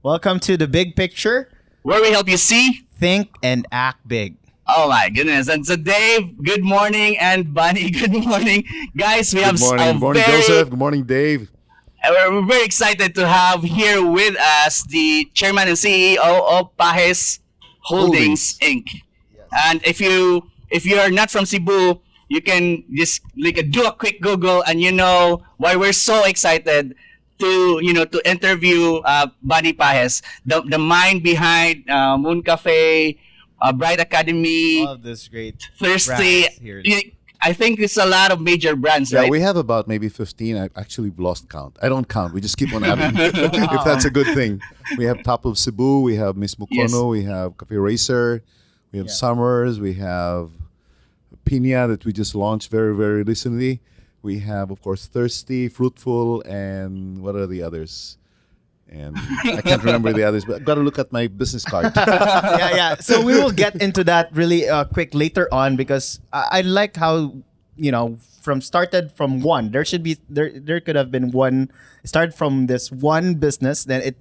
Welcome to the big picture. where we help you see. Think and act big. Oh my goodness. And so Dave, good morning, and Bunny, good morning. Guys, we have Good morning. a Good morning, very Joseph. Good morning, Dave. we're very excited to have here with us the chairman and CEO of Pahes Holdings Inc. And if you are not from Cebu, you can just do a quick Google, and you know why we're so excited to interview Bunny Pahes, the mind behind Moon Cafe, Bright Academy, All of this great Thirsty. brands here. I think it's a lot of major brands, Yeah, right? we have about maybe 15. I actually lost count. I don't count. We just keep on adding. If that's a good thing. We have Top of Cebu. We have Miss Mukono. Yes. We have Cafe Racer. We have Yeah. Summers. We have Pina that we just launched very, very recently. We have, of course, Thirsty, Fruitful, and what are the others? And I can't remember the others, but I've got to look at my business card. Yeah. So we will get into that really quick later on because I like how started from one. There could have been one. Started from this one business, then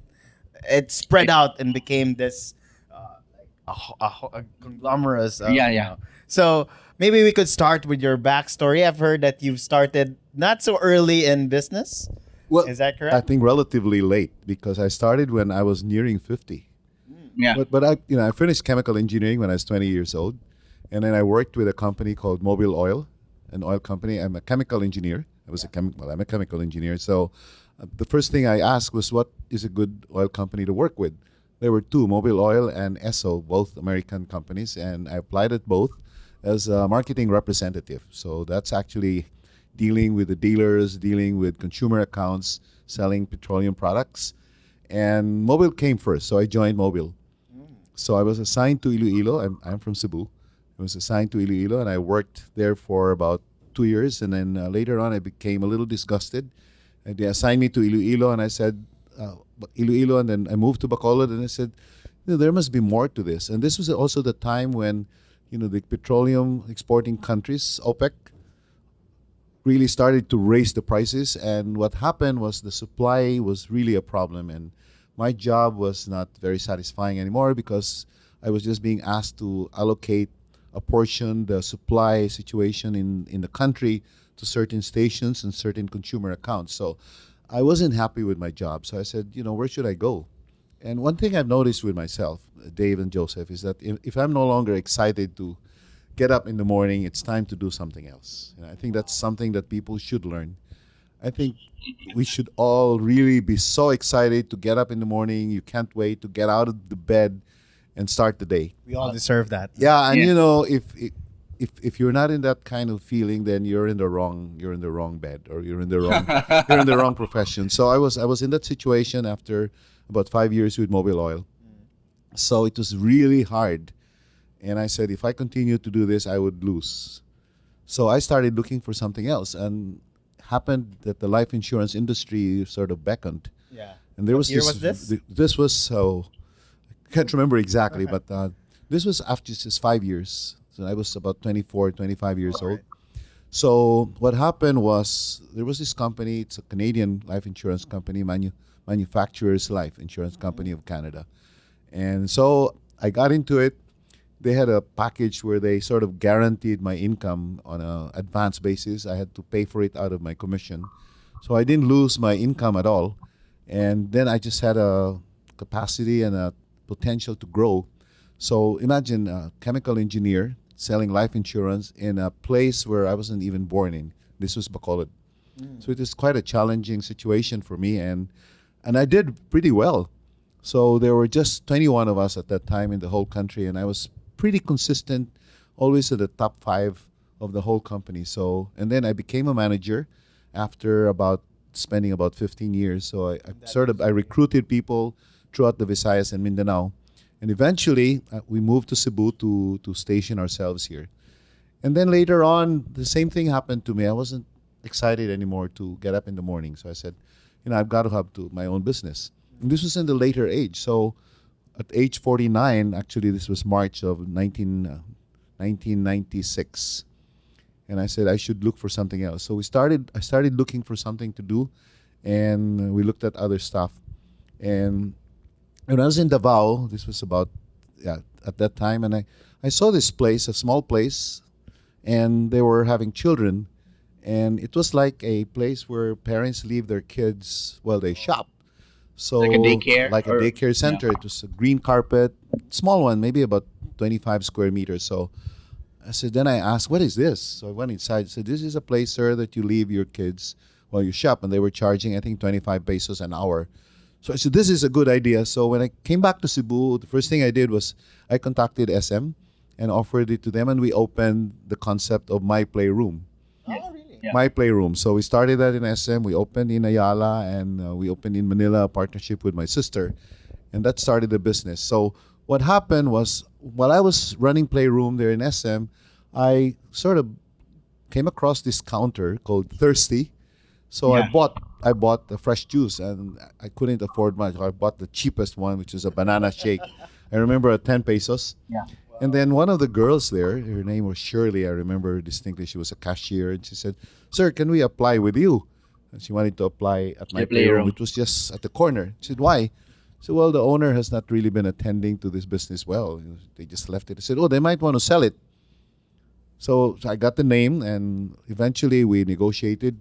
it spread out and became this a conglomerate. Yeah. So maybe we could start with your backstory. I've heard that you've started not so early in business. Well, Is that correct? I think relatively late because I started when I was nearing 50. Yeah. But I finished chemical engineering when I was 20 years old, and then I worked with a company called Mobil Oil, an oil company. I'm a chemical engineer. I'm a chemical engineer. So the first thing I asked was, what is a good oil company to work with? There were two, Mobil Oil and Esso, both American companies, and I applied at both as a marketing representative. So that's actually dealing with the dealers, dealing with consumer accounts, selling petroleum products. And Mobil came first, so I joined Mobil. So I was assigned to Iloilo. I'm from Cebu. I was assigned to Iloilo, and I worked there for about 2 years. And then later on, I became a little disgusted. And they assigned me to Iloilo, and I said, Iloilo, and then I moved to Bacolod, and I said, there must be more to this. And this was also the time when, the petroleum exporting countries, OPEC, really started to raise the prices, and what happened was the supply was really a problem, and my job was not very satisfying anymore because I was just being asked to allocate a portion, the supply situation in the country, to certain stations and certain consumer accounts. So I wasn't happy with my job. So I said, where should I go? And one thing I've noticed with myself, Dave and Joseph, is that if I'm no longer excited to get up in the morning, it's time to do something else. And I think that's something that people should learn. I think we should all really be so excited to get up in the morning. You can't wait to get out of the bed and start the day. We all deserve that. Yeah, and Yeah. if you're not in that kind of feeling, then you're in the wrong bed, or you're in the wrong profession. So I was in that situation after about 5 years with Mobil Oil. So it was really hard. And I said, if I continue to do this, I would lose. So I started looking for something else, and happened that the life insurance industry sort of beckoned. Yeah. And there What was year this. was this? This was so. I can't remember exactly, but this was after just 5 years. So I was about 24, 25 years old. So what happened was there was this company. It's a Canadian life insurance company, Manufacturers Life Insurance Company of Canada, and so I got into it. They had a package where they sort of guaranteed my income on an advance basis. I had to pay for it out of my commission. So I didn't lose my income at all. And then I just had a capacity and a potential to grow. So imagine a chemical engineer selling life insurance in a place where I wasn't even born in. This was Bacolod. So it was quite a challenging situation for me. And I did pretty well. So there were just 21 of us at that time in the whole country, and I was pretty consistent, always at the top 5 of the whole company. So, and then I became a manager after spending about 15 years. So I recruited people throughout the Visayas and Mindanao, and eventually we moved to Cebu to station ourselves here. And then later on, the same thing happened to me. I wasn't excited anymore to get up in the morning. So I said, I've got to have my own business. And this was in the later age. So at age 49, actually, this was March of 1996. And I said I should look for something else. So I started looking for something to do, and we looked at other stuff. And When I was in Davao, this was about, yeah, at that time, and I saw this place, a small place, and they were having children, and it was like a place where parents leave their kids while they shop. Like a So, daycare like a or daycare yeah. center, it was a green carpet, small one, maybe about 25 square meters. So I said, then I asked, what is this? So I went inside. I said, this is a place, sir, that you leave your kids while you shop. And they were charging, I think, 25 pesos an hour. So I said, this is a good idea. So when I came back to Cebu, the first thing I did was I contacted SM and offered it to them. And we opened the concept of My Playroom. Oh, really? Yeah. My Playroom. So we started that in SM. We opened in Ayala and we opened in Manila, a partnership with my sister. And that started the business. So what happened was while I was running Playroom there in SM, I sort of came across this counter called Thirsty. So Yeah. I bought the fresh juice and I couldn't afford much. I bought the cheapest one, which is a banana shake. I remember at 10 pesos. Yeah. And then one of the girls there, her name was Shirley. I remember distinctly. She was a cashier, and she said, "Sir, can we apply with you?" And she wanted to apply at my Your playroom. playroom. It was just at the corner. She said, "Why?" I said, "Well, the owner has not really been attending to this business well. They just left it." I said, "Oh, they might want to sell it." So I got the name, and eventually we negotiated.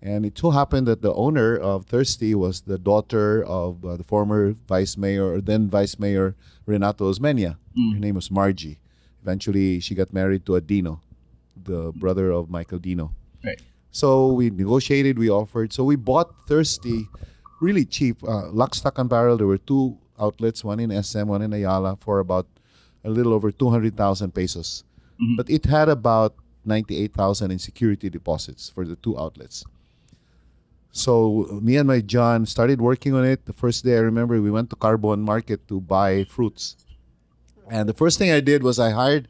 And it so happened that the owner of Thirsty was the daughter of the former vice mayor, or then vice mayor, Renato Osmeña. Her name was Margie. Eventually, she got married to Adino, the brother of Michael Dino. Right. So we negotiated, we offered. So we bought Thirsty really cheap. Lock, stock, and barrel. There were two outlets, one in SM, one in Ayala, for about a little over 200,000 pesos. But it had about 98,000 in security deposits for the two outlets. So me and my John started working on it. The first day I remember we went to Carbon Market to buy fruits. And the first thing I did was I hired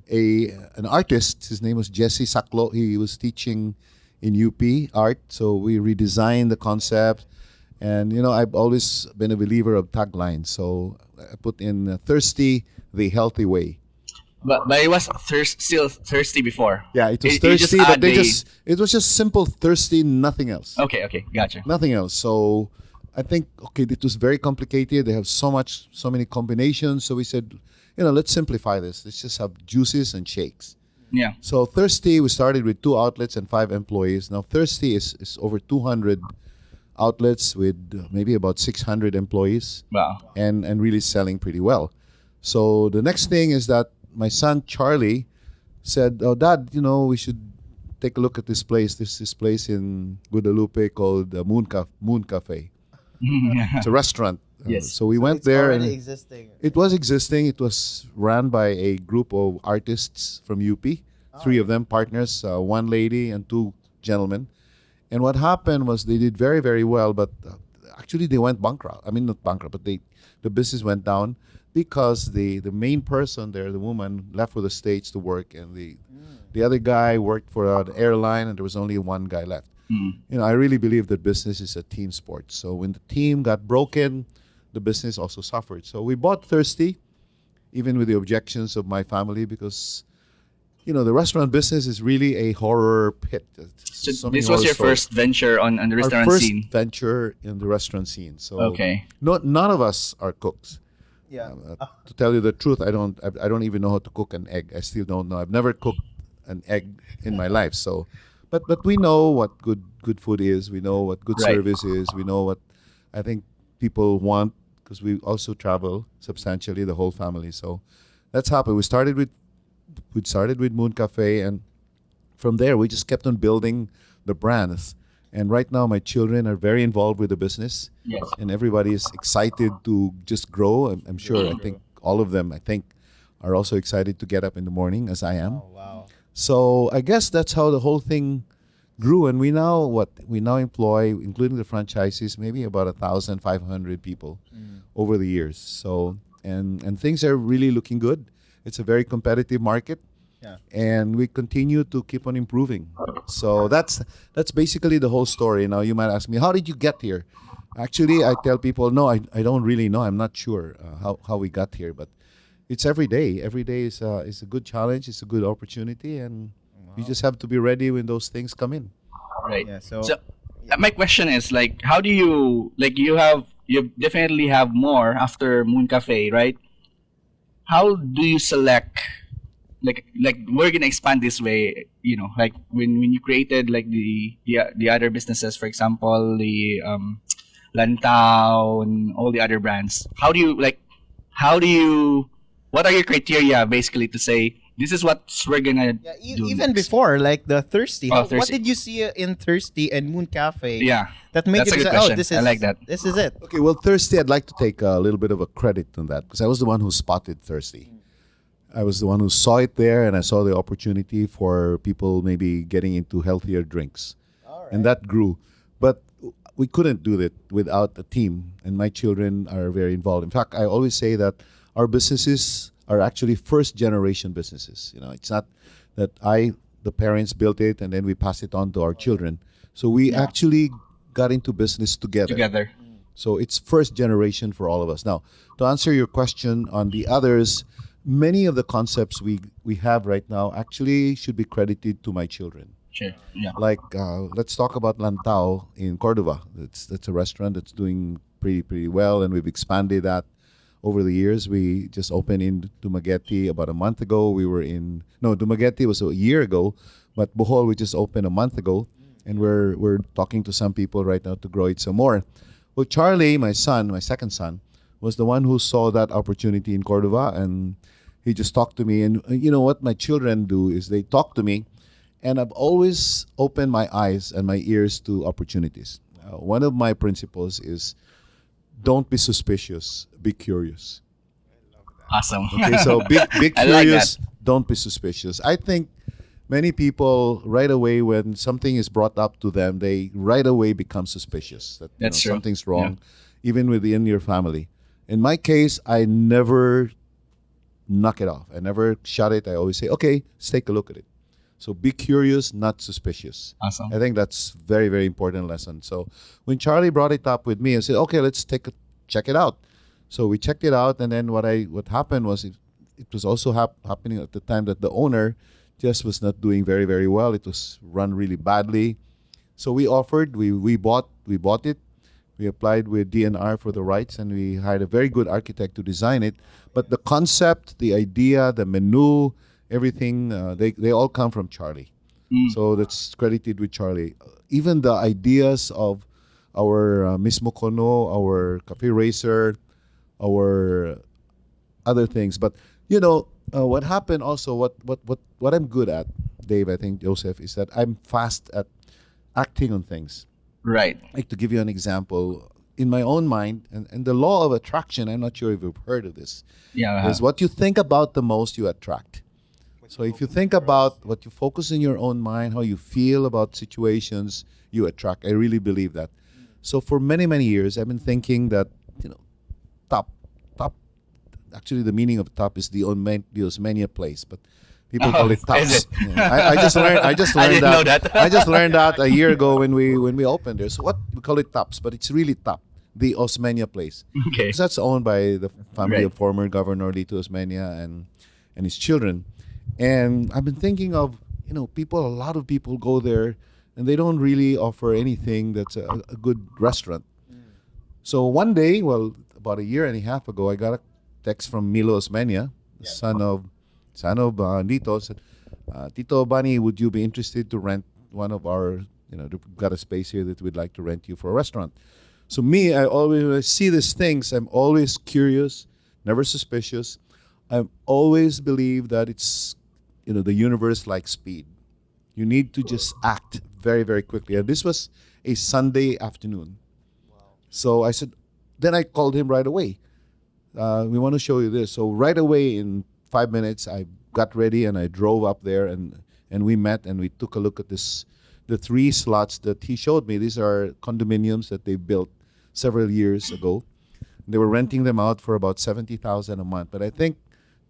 an artist. His name was Jesse Saclo. He was teaching in UP art. So we redesigned the concept. And, I've always been a believer of taglines. So I put in Thirsty, the healthy way. But it was still thirsty before. Yeah, it was You just thirsty, but add it was just simple thirsty, nothing else. Okay, gotcha. Nothing else. So I think, okay, it was very complicated. They have so many combinations. So we said, let's simplify this. Let's just have juices and shakes. Yeah. So Thirsty, we started with 2 outlets and 5 employees. Now Thirsty is over 200 outlets with maybe about 600 employees Wow. and really selling pretty well. So the next thing is that my son Charlie said, "Oh, Dad, we should take a look at this place. There's this place in Guadalupe called Moon Cafe. It's a restaurant." Yes. So we So went it's there, already and existing. it was existing. It was run by a group of artists from UP. 3 of them partners, 1 lady and 2 gentlemen. And what happened was they did very, very well, but actually they went bankrupt. I mean, not bankrupt, but the business went down because the main person there, the woman, left for the States to work, and the other guy worked for an airline, and there was only 1 guy left. I really believe that business is a team sport. So when the team got broken, the business also suffered. So we bought Thirsty, even with the objections of my family, because the restaurant business is really a horror pit. So many this was horror your stories. first venture on the Our restaurant first scene. venture in the restaurant scene. So Okay. none of us are cooks. Yeah. To tell you the truth, I don't even know how to cook an egg. I still don't know. I've never cooked an egg in my life. So, but we know what good food is. We know what good Right. service is. We know what I think people want, because we also travel substantially, the whole family. So that's happened. We started with Moon Cafe, and from there we just kept on building the brands. And right now my children are very involved with the business. Yes. And everybody is excited to just grow. I'm sure. I think all of them, are also excited to get up in the morning, as I am. Oh, wow. So I guess that's how the whole thing grew. And we now employ, including the franchises, maybe about 1,500 people over the years. So and things are really looking good. It's a very competitive market. Yeah. And we continue to keep on improving. So that's basically the whole story. Now you might ask me, how did you get here? Actually, I tell people, no, I don't really know. I'm not sure how we got here, but it's every day. Every day is a good challenge. It's a good opportunity, and you just have to be ready when those things come in. Right. Yeah, so- my question is, like, how do you, like, you you definitely have more after Moon Cafe, right? How do you select, like we're gonna expand this way, like when you created like the other businesses, for example, the Lantau and all the other brands. How do you what are your criteria basically to say this is what we're gonna Yeah, do even next? before like the Thirsty. Oh, What Thirsty. did you see in Thirsty and Moon Cafe? Yeah, that made that's you a good say, "Oh, question. this I is like that. This is it." Okay, well, Thirsty, I'd like to take a little bit of a credit on that because I was the one who spotted Thirsty. I was the one who saw it there, and I saw the opportunity for people maybe getting into healthier drinks, and that grew. But we couldn't do that without a team, and my children are very involved. In fact, I always say that our businesses are actually first generation businesses. It's not that the parents built it and then we pass it on to our children. So we actually got into business together. So it's first generation for all of us. Now, to answer your question on the others, many of the concepts we have right now actually should be credited to my children. Sure. Yeah. Like let's talk about Lantau in Cordova. That's a restaurant that's doing pretty well, and we've expanded that over the years. We just opened in Dumaguete about a month ago. Dumaguete was a year ago, but Bohol we just opened a month ago, and we're talking to some people right now to grow it some more. Well, Charlie, my second son, was the one who saw that opportunity in Cordova, and he just talked to me. And you know what my children do is they talk to me, and I've always opened my eyes and my ears to opportunities. One of my principles is don't be suspicious, be curious. Awesome. Okay, so be I like curious, that. don't be suspicious. I think many people right away when something is brought up to them, they right away become suspicious that That's true. something's wrong, even within your family. In my case, I never knock it off. I never shut it. I always say, okay, let's take a look at it. So be curious, not suspicious. Awesome. I think that's very, very important lesson. So when Charlie brought it up with me, I said, okay, let's check it out. So we checked it out, and then what happened was it was also happening at the time that the owner just was not doing very, very well. It was run really badly. So we bought it. We applied with DNR for the rights, and we hired a very good architect to design it. But the concept, the idea, the menu, everything, they all come from Charlie. So that's credited with Charlie. Even the ideas of our Mismo Kono, our Cafe Racer, our other things. But what happened also, what I'm good at, Dave, I think, Joseph, is that I'm fast at acting on things. Right. Like to give you an example, in my own mind, and the law of attraction, I'm not sure if you've heard of this, Yeah. is what you think about the most, you attract. So if you think about what you focus in your own mind, how you feel about situations, you attract. I really believe that. So for many, many years, I've been thinking that, top, actually the meaning of top is the Osmeña place, but people call it tops. Is it? Yeah. I just learned I that. didn't know that. I just learned that a year ago when we opened there. So what we call it tops, but it's really top, the Osmeña place. Okay. So that's owned by the family Right. of former Governor Lito Osmeña and his children. And I've been thinking of, a lot of people go there and they don't really offer anything that's a good restaurant. So one day, about a year and a half ago, I got a text from Milo Osmeña, the son of Lito, said, Tito Bani, would you be interested to rent one of our, we've got a space here that we'd like to rent you for a restaurant. So me, when I see these things, I'm always curious, never suspicious. I always believe that it's, the universe likes speed. You need to just act very, very quickly. And this was a Sunday afternoon. So I said, then I called him right away. We want to show you this. So right away in 5 minutes, I got ready and I drove up there and we met and we took a look at the 3 slots that he showed me. These are condominiums that they built several years ago. They were renting them out for about 70,000 a month. But I think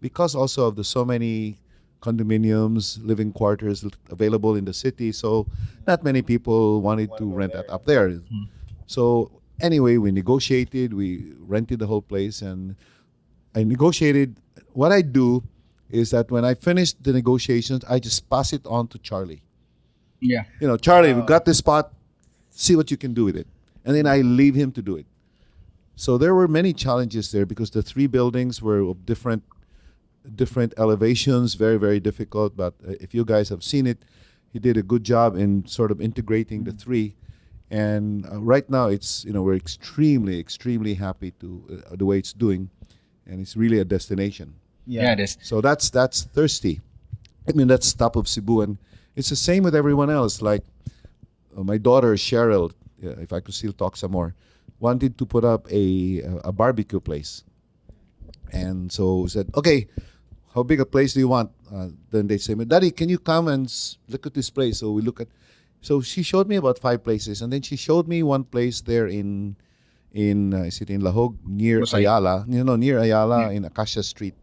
because also of the so many condominiums, living quarters available in the city, so not many people wanted to rent that up there. So anyway, we negotiated, we rented the whole place, and I negotiated. What I do is that when I finish the negotiations, I just pass it on to Charlie. Yeah. Charlie, we've got this spot, see what you can do with it. And then I leave him to do it. So there were many challenges there because the three buildings were of different elevations, very, very difficult. But if you guys have seen it, he did a good job in sort of integrating the three. And right now, it's we're extremely, extremely happy to the way it's doing, and it's really a destination. Yeah, it is. So that's Thirsty. I mean, that's top of Cebu, and it's the same with everyone else. Like my daughter Cheryl, if I could still talk some more, wanted to put up a barbecue place, and so said, okay, how big a place do you want? Then they say, Daddy, can you come and look at this place? So we look at. So she showed me about 5 places, and then she showed me one place there in is it in Lahog near Masay. Ayala? Near Ayala in Acacia Street.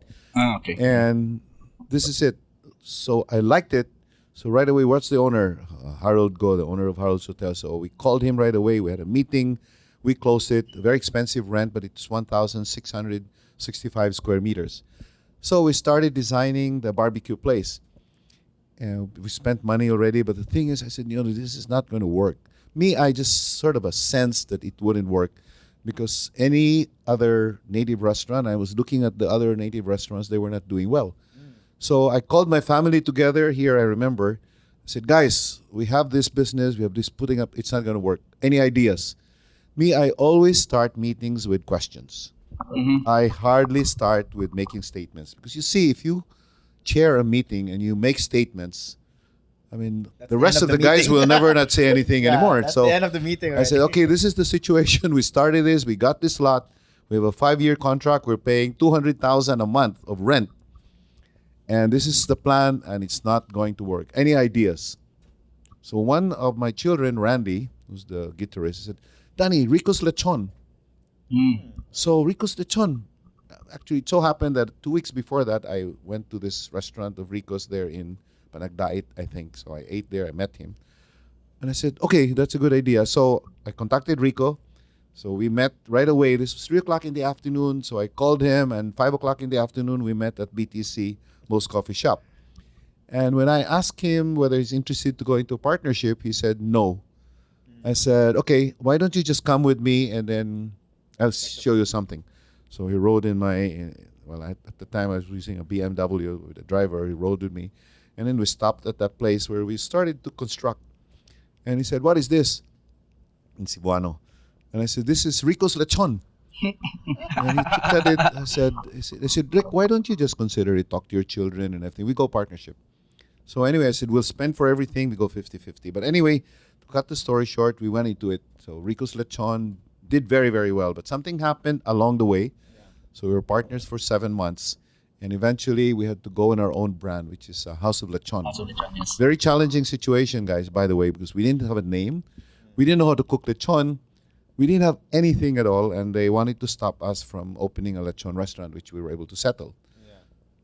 Okay. And this is it. So I liked it. So right away, what's the owner? Harold Go, the owner of Harold's Hotel. So we called him right away. We had a meeting. We closed it. Very expensive rent, but it's 1,665 square meters. So we started designing the barbecue place. And we spent money already, but the thing is, I said, this is not going to work. I just sort of a sense that it wouldn't work because any other native restaurant, I was looking at the other native restaurants, they were not doing well. So I called my family together here, I remember. I said, guys, we have this business, we have this putting up, it's not going to work. Any ideas? I always start meetings with questions. I hardly start with making statements because you see, if you chair a meeting and you make statements, I mean, the rest of the guys will never not say anything anymore. That's so the end of the meeting. I said, okay, this is the situation. We started this. We got this lot. We have a 5-year contract. We're paying $200,000 a month of rent, and this is the plan. And it's not going to work. Any ideas? So one of my children, Randy, who's the guitarist, said, Danny, Ricos Lechon. So Ricos Lechon. Actually, it so happened that 2 weeks before that, I went to this restaurant of Ricos there in Panagdait, I think. So I ate there. I met him. And I said, okay, that's a good idea. So I contacted Rico. So we met right away. This was 3 o'clock in the afternoon. So I called him. And 5 o'clock in the afternoon, we met at BTC, Mo's Coffee Shop. And when I asked him whether he's interested to go into a partnership, he said no. I said, okay, why don't you just come with me and then I'll show you something. So he rode in at the time I was using a BMW with a driver. He rode with me. And then we stopped at that place where we started to construct. And he said, what is this? In Cebuano. And I said, this is Ricos Lechon. And he looked at it. I said, Rick, why don't you just consider it? Talk to your children and everything. We go partnership. So anyway, I said, we'll spend for everything. We go 50-50. But anyway, to cut the story short, we went into it. So Ricos Lechon did very, very well. But something happened along the way. So we were partners for 7 months. And eventually, we had to go in our own brand, which is House of Lechon. Yes. Very challenging situation, guys, by the way, because we didn't have a name. We didn't know how to cook lechon. We didn't have anything at all. And they wanted to stop us from opening a lechon restaurant, which we were able to settle.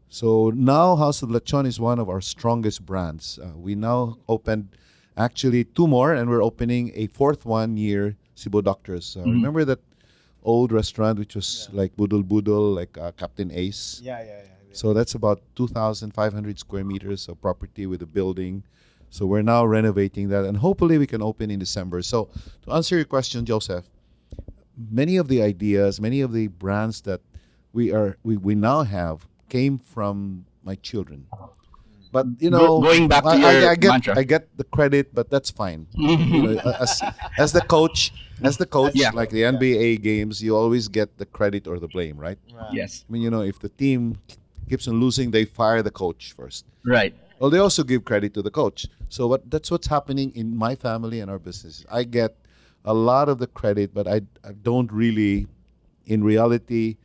So now House of Lechon is one of our strongest brands. We now opened actually 2 more, and we're opening a 4th one near Cebu Doctors. Remember that old restaurant which was like Budol Budol, like Captain Ace? Yeah. So that's about 2,500 square meters of property with a building. So we're now renovating that, and hopefully we can open in December. So to answer your question, Joseph, many of the ideas, many of the brands that we now have came from my children. But going back to your mantra. I get the credit, but that's fine. As the coach, like the NBA games, you always get the credit or the blame, right? Yes. I mean, if the team keeps on losing, they fire the coach first. Right. Well, they also give credit to the coach. So that's what's happening in my family and our business. I get a lot of the credit, but I don't really, in reality,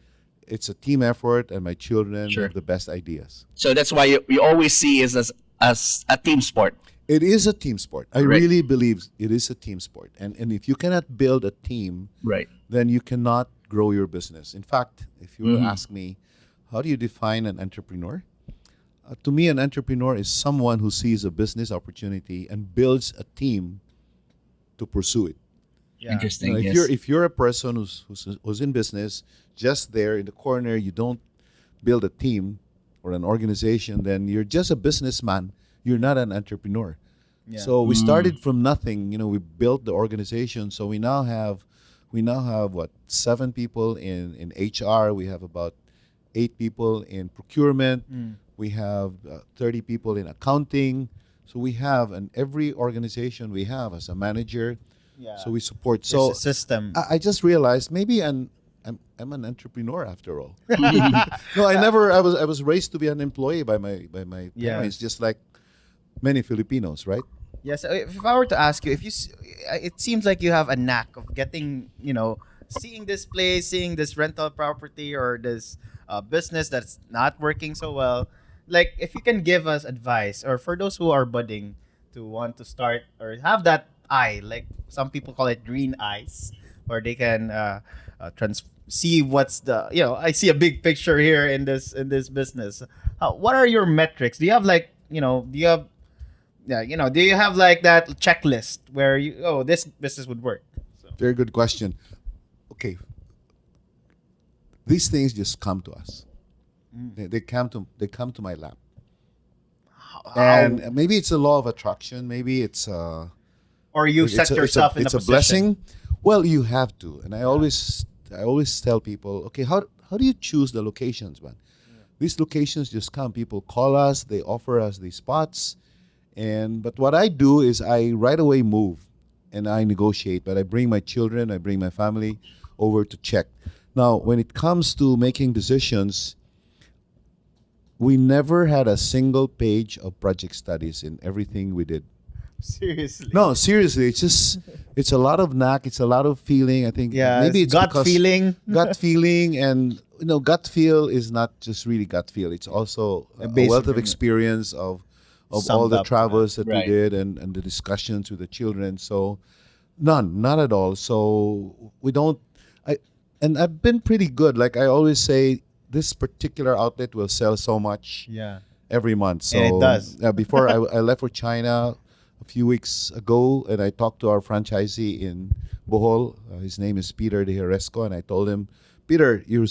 it's a team effort, and my children have the best ideas. So that's why you always see it as a team sport. It is a team sport. I really believe it is a team sport. And if you cannot build a team, then you cannot grow your business. In fact, if you were to ask me, how do you define an entrepreneur? To me, an entrepreneur is someone who sees a business opportunity and builds a team to pursue it. Yeah. Interesting. If you're a person who's in business, just there in the corner, you don't build a team or an organization, then you're just a businessman. You're not an entrepreneur. Yeah. So we started from nothing. We built the organization. So we now have We now have 7 people in HR. We have about 8 people in procurement. We have 30 people in accounting. So we have, and every organization we have as a manager. Yeah. So we support. There's So a system. I just realized maybe I'm an entrepreneur after all. No, I was raised to be an employee by my parents, just like many Filipinos, right? Yes, if I were to ask you, it seems like you have a knack of getting, seeing this place, seeing this rental property or this business that's not working so well. Like, if you can give us advice, or for those who are budding to want to start or have that eye, like some people call it green eyes, where they can see what's I see a big picture here in this business. What are your metrics? Do you have like, do you have like that checklist where this business would work? Very good question. Okay. These things just come to us. They come to my lap. And maybe it's a law of attraction. Maybe it's or you set yourself in a position. It's a blessing. Well, you have to. And I always tell people, okay, how do you choose the locations, man? These locations just come. People call us, they offer us these spots. But what I do is I right away move and I negotiate. But I bring my children, I bring my family over to check. Now, when it comes to making decisions, we never had a single page of project studies in everything we did. Seriously? No, seriously. It's a lot of knack. It's a lot of feeling. I think maybe it's gut feeling. Gut feeling, and gut feel is not just really gut feel. It's also a wealth of experience of all the travels that we did and the discussions with the children. So not at all. So we don't. And I've been pretty good. Like I always say, this particular outlet will sell so much every month. So and it does. Before I left for China a few weeks ago, and I talked to our franchisee in Bohol. His name is Peter de Heresco, and I told him, Peter, your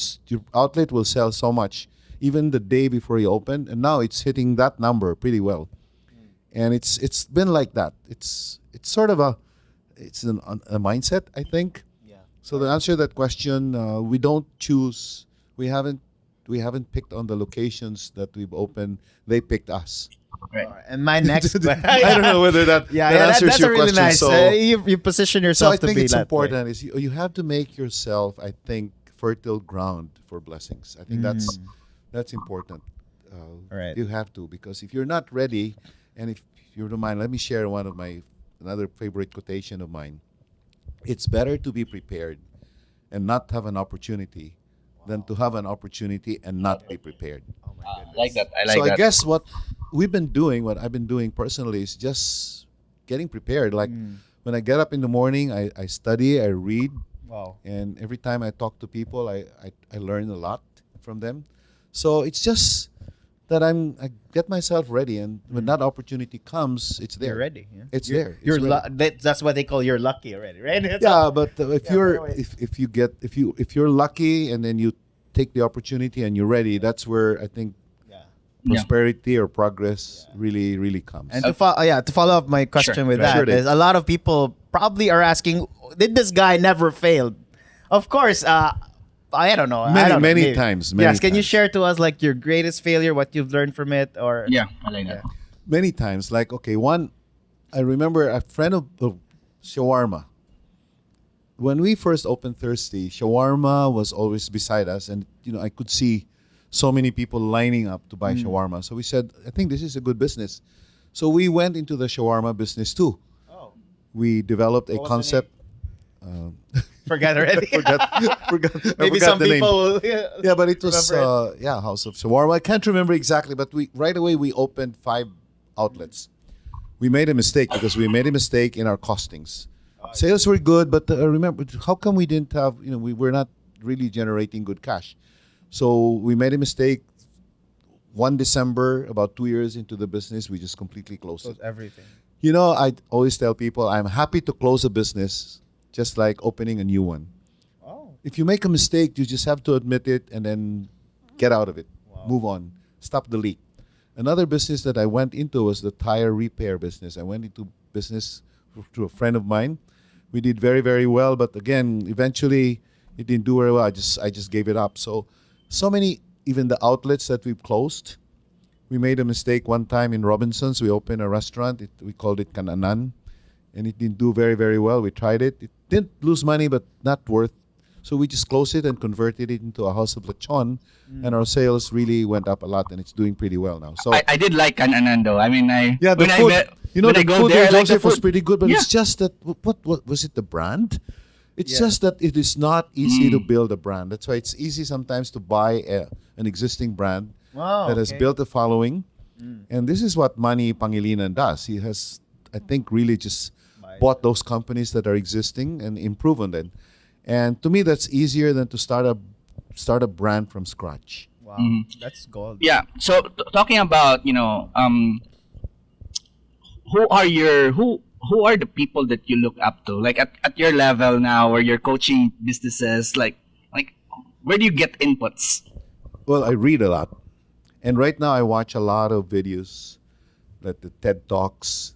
outlet will sell so much, even the day before you opened, and now it's hitting that number pretty well. And it's been like that. It's sort of a mindset, I think. So to answer that question, we don't choose. We haven't picked on the locations that we've opened. They picked us. Right. And my next question, I don't know whether that answers that's your a really question. nice. So You position yourself I think to be it's that important way. is you have to make yourself, I think, fertile ground for blessings. I think that's important. Right. You have to, because if you're not ready, and if you don't mind, let me share another favorite quotation of mine. It's better to be prepared and not have an opportunity than to have an opportunity and not be prepared. Oh my goodness. Like that. I like So that. I guess what I've been doing personally is just getting prepared. Like when I get up in the morning, I study, I read, Wow. and every time I talk to people, I learn a lot from them. So it's just that I get myself ready, and when that opportunity comes, it's there. You're ready. Yeah. It's there. It's You're ready. that's what they call you're lucky already, right? Yeah, but if Yeah, if you're lucky and then you take the opportunity and you're ready, that's where I think prosperity or progress really comes. And to follow up my question with that Sure, is a lot of people probably are asking, did this guy never fail? Of course, I don't know. Many maybe. times. Yes, can you share to us like your greatest failure, what you've learned from it, or Yeah, I like that. Many times. Like, okay, I remember a friend of shawarma. When we first opened Thirsty, shawarma was always beside us, and I could see so many people lining up to buy shawarma. So we said, I think this is a good business. So we went into the shawarma business too. Oh, We developed a What was the concept. forget already. forgot Maybe I forgot some the name. people will Yeah, but it was remember House of Shawarma. I can't remember exactly, but right away we opened 5 outlets. We made a mistake because we made a mistake in our costings. Sales were good, but remember, how come we didn't have? We were not really generating good cash. So we made a mistake. One December, about 2 years into the business, we just completely closed it. everything. I always tell people I'm happy to close a business, just like opening a new one. Oh, If you make a mistake, you just have to admit it and then get out of it. Wow. Move on. Stop the leak. Another business that I went into was the tire repair business. I went into business through a friend of mine. We did very, very well, but again, eventually it didn't do very well. I just gave it up. So many, even the outlets that we've closed. We made a mistake one time in Robinson's. We opened a restaurant. We called it Kananan, and it didn't do very, very well. We tried it. It didn't lose money, but not worth. So we just closed it and converted it into a House of Lechon, and our sales really went up a lot, and it's doing pretty well now. So I did like Anando. I mean, yeah, the when food. when The I go food there, in I like the Joseph was food. pretty good, but Yeah. it's just that what was it? The brand. It's Yeah. just that it is not easy to build a brand. That's why it's easy sometimes to buy an existing brand Wow. that has okay. built a following. And this is what Manny Pangilinan does. He has, I think, really just bought those companies that are existing and improved on them. And to me, that's easier than to start a brand from scratch. Wow. Mm-hmm. That's gold. Yeah. So talking about who are the people that you look up to, like at your level now, where you're coaching businesses, like where do you get inputs? Well, I read a lot. And right now I watch a lot of videos, like the TED Talks.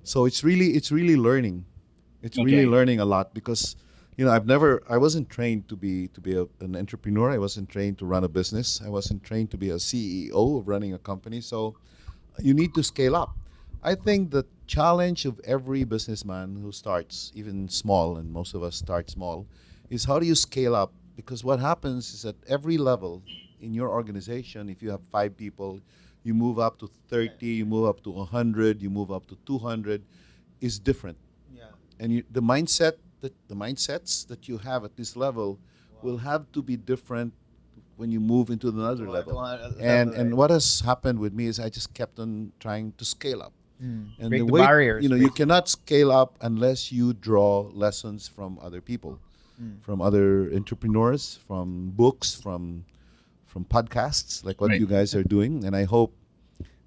So it's really learning. It's really Okay. learning a lot because I wasn't trained to be an entrepreneur. I wasn't trained to run a business. I wasn't trained to be a CEO of running a company. So you need to scale up. I think the challenge of every businessman who starts, even small, and most of us start small, is how do you scale up? Because what happens is at every level in your organization, if you have 5 people, you move up to 30, you move up to 100, you move up to 200, is different. Yeah. And the mindsets that you have at this level will have to be different when you move into another level. And what has happened with me is I just kept on trying to scale up. And Break the the way, barriers, you basically. cannot scale up unless you draw lessons from other people, from other entrepreneurs, from books, from podcasts, like what Right. you guys are doing. And I hope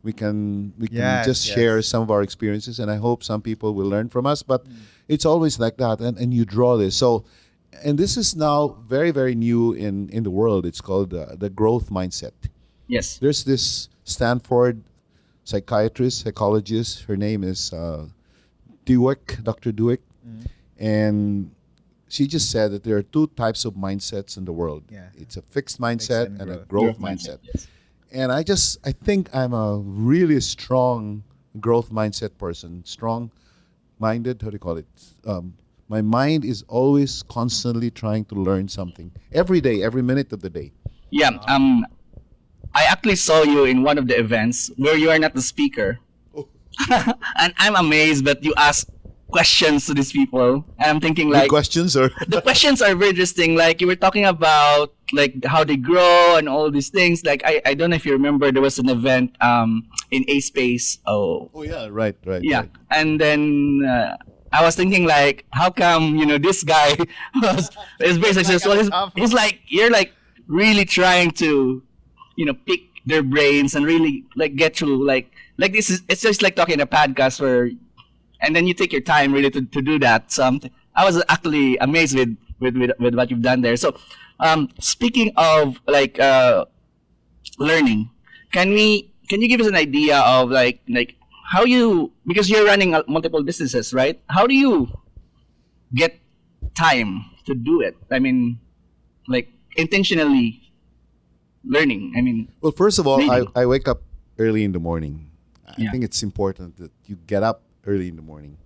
we can Yes, just yes. share some of our experiences, and I hope some people will learn from us. But it's always like that, and you draw this. So, and this is now very, very new in the world. It's called the growth mindset. Yes. There's this Stanford psychologist. Her name is Dr. Dweck, and she just said that there are 2 types of mindsets in the world. Yeah. It's a fixed mindset and and a growth. growth mindset. Yes. And I think I'm a really strong growth mindset person. Strong minded, how do you call it? My mind is always constantly trying to learn something every day, every minute of the day. Yeah. I actually saw you in one of the events where you are not the speaker, and I'm amazed that you ask questions to these people. And I'm thinking Good like questions or the questions are very interesting. Like you were talking about like how they grow and all these things. Like I don't know if you remember, there was an event in A Space. Oh, oh yeah, right. yeah. Right. And then I was thinking like, how come this guy is very successful? He's like, you're like really trying to pick their brains and really like get through like this is, it's just like talking a podcast where, and then you take your time really to do that. So I was actually amazed with what you've done there. So speaking of like learning, can you give us an idea of like how you, because you're running multiple businesses, right? How do you get time to do it? I mean, like intentionally learning. I mean, Well, first of all, reading. I wake up early in the morning. I Yeah. think it's important that you get up early in the morning.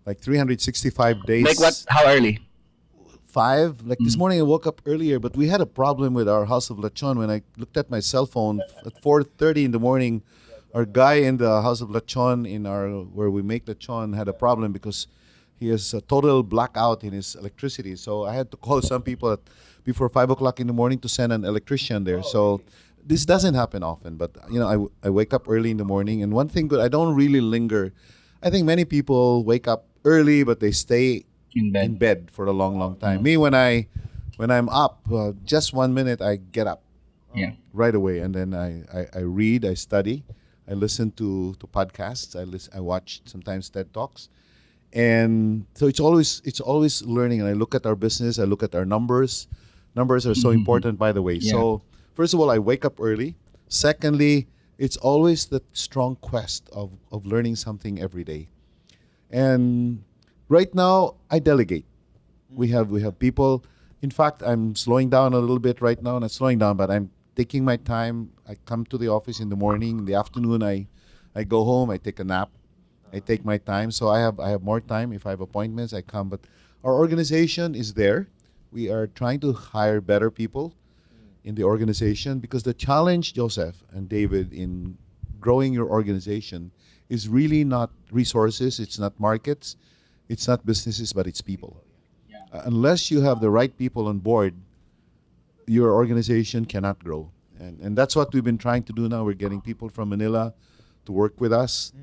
Like 365 days. like what? How early? 5. Like this morning I woke up earlier, but we had a problem with our House of Lechon. When I looked at my cell phone at 4:30 in the morning, our guy in the House of Lechon where we make lechon had a problem because he has a total blackout in his electricity. So I had to call some people before 5 o'clock in the morning to send an electrician there. So this doesn't happen often, but I wake up early in the morning, and one thing good, I don't really linger. I think many people wake up early, but they stay In bed. in bed for a long, long time. Me, when I'm up, just 1 minute, I get up Yeah. right away, and then I read, I study, I listen to podcasts, I watch sometimes TED Talks, and so it's always learning. And I look at our business, I look at our numbers. Numbers are so important, by the way. Yeah. So first of all, I wake up early. Secondly, it's always the strong quest of learning something every day. And Right now, I delegate. We have people. In fact, I'm slowing down a little bit right now. Not slowing down, but I'm taking my time. I come to the office in the morning. In the afternoon, I go home. I take a nap. I take my time. So I have more time. If I have appointments, I come. But our organization is there. We are trying to hire better people in the organization, because the challenge, Joseph and David, in growing your organization is really not resources, it's not markets, it's not businesses, but it's people. Unless you have the right people on board, your organization cannot grow. And that's what we've been trying to do now. We're getting people from Manila to work with us.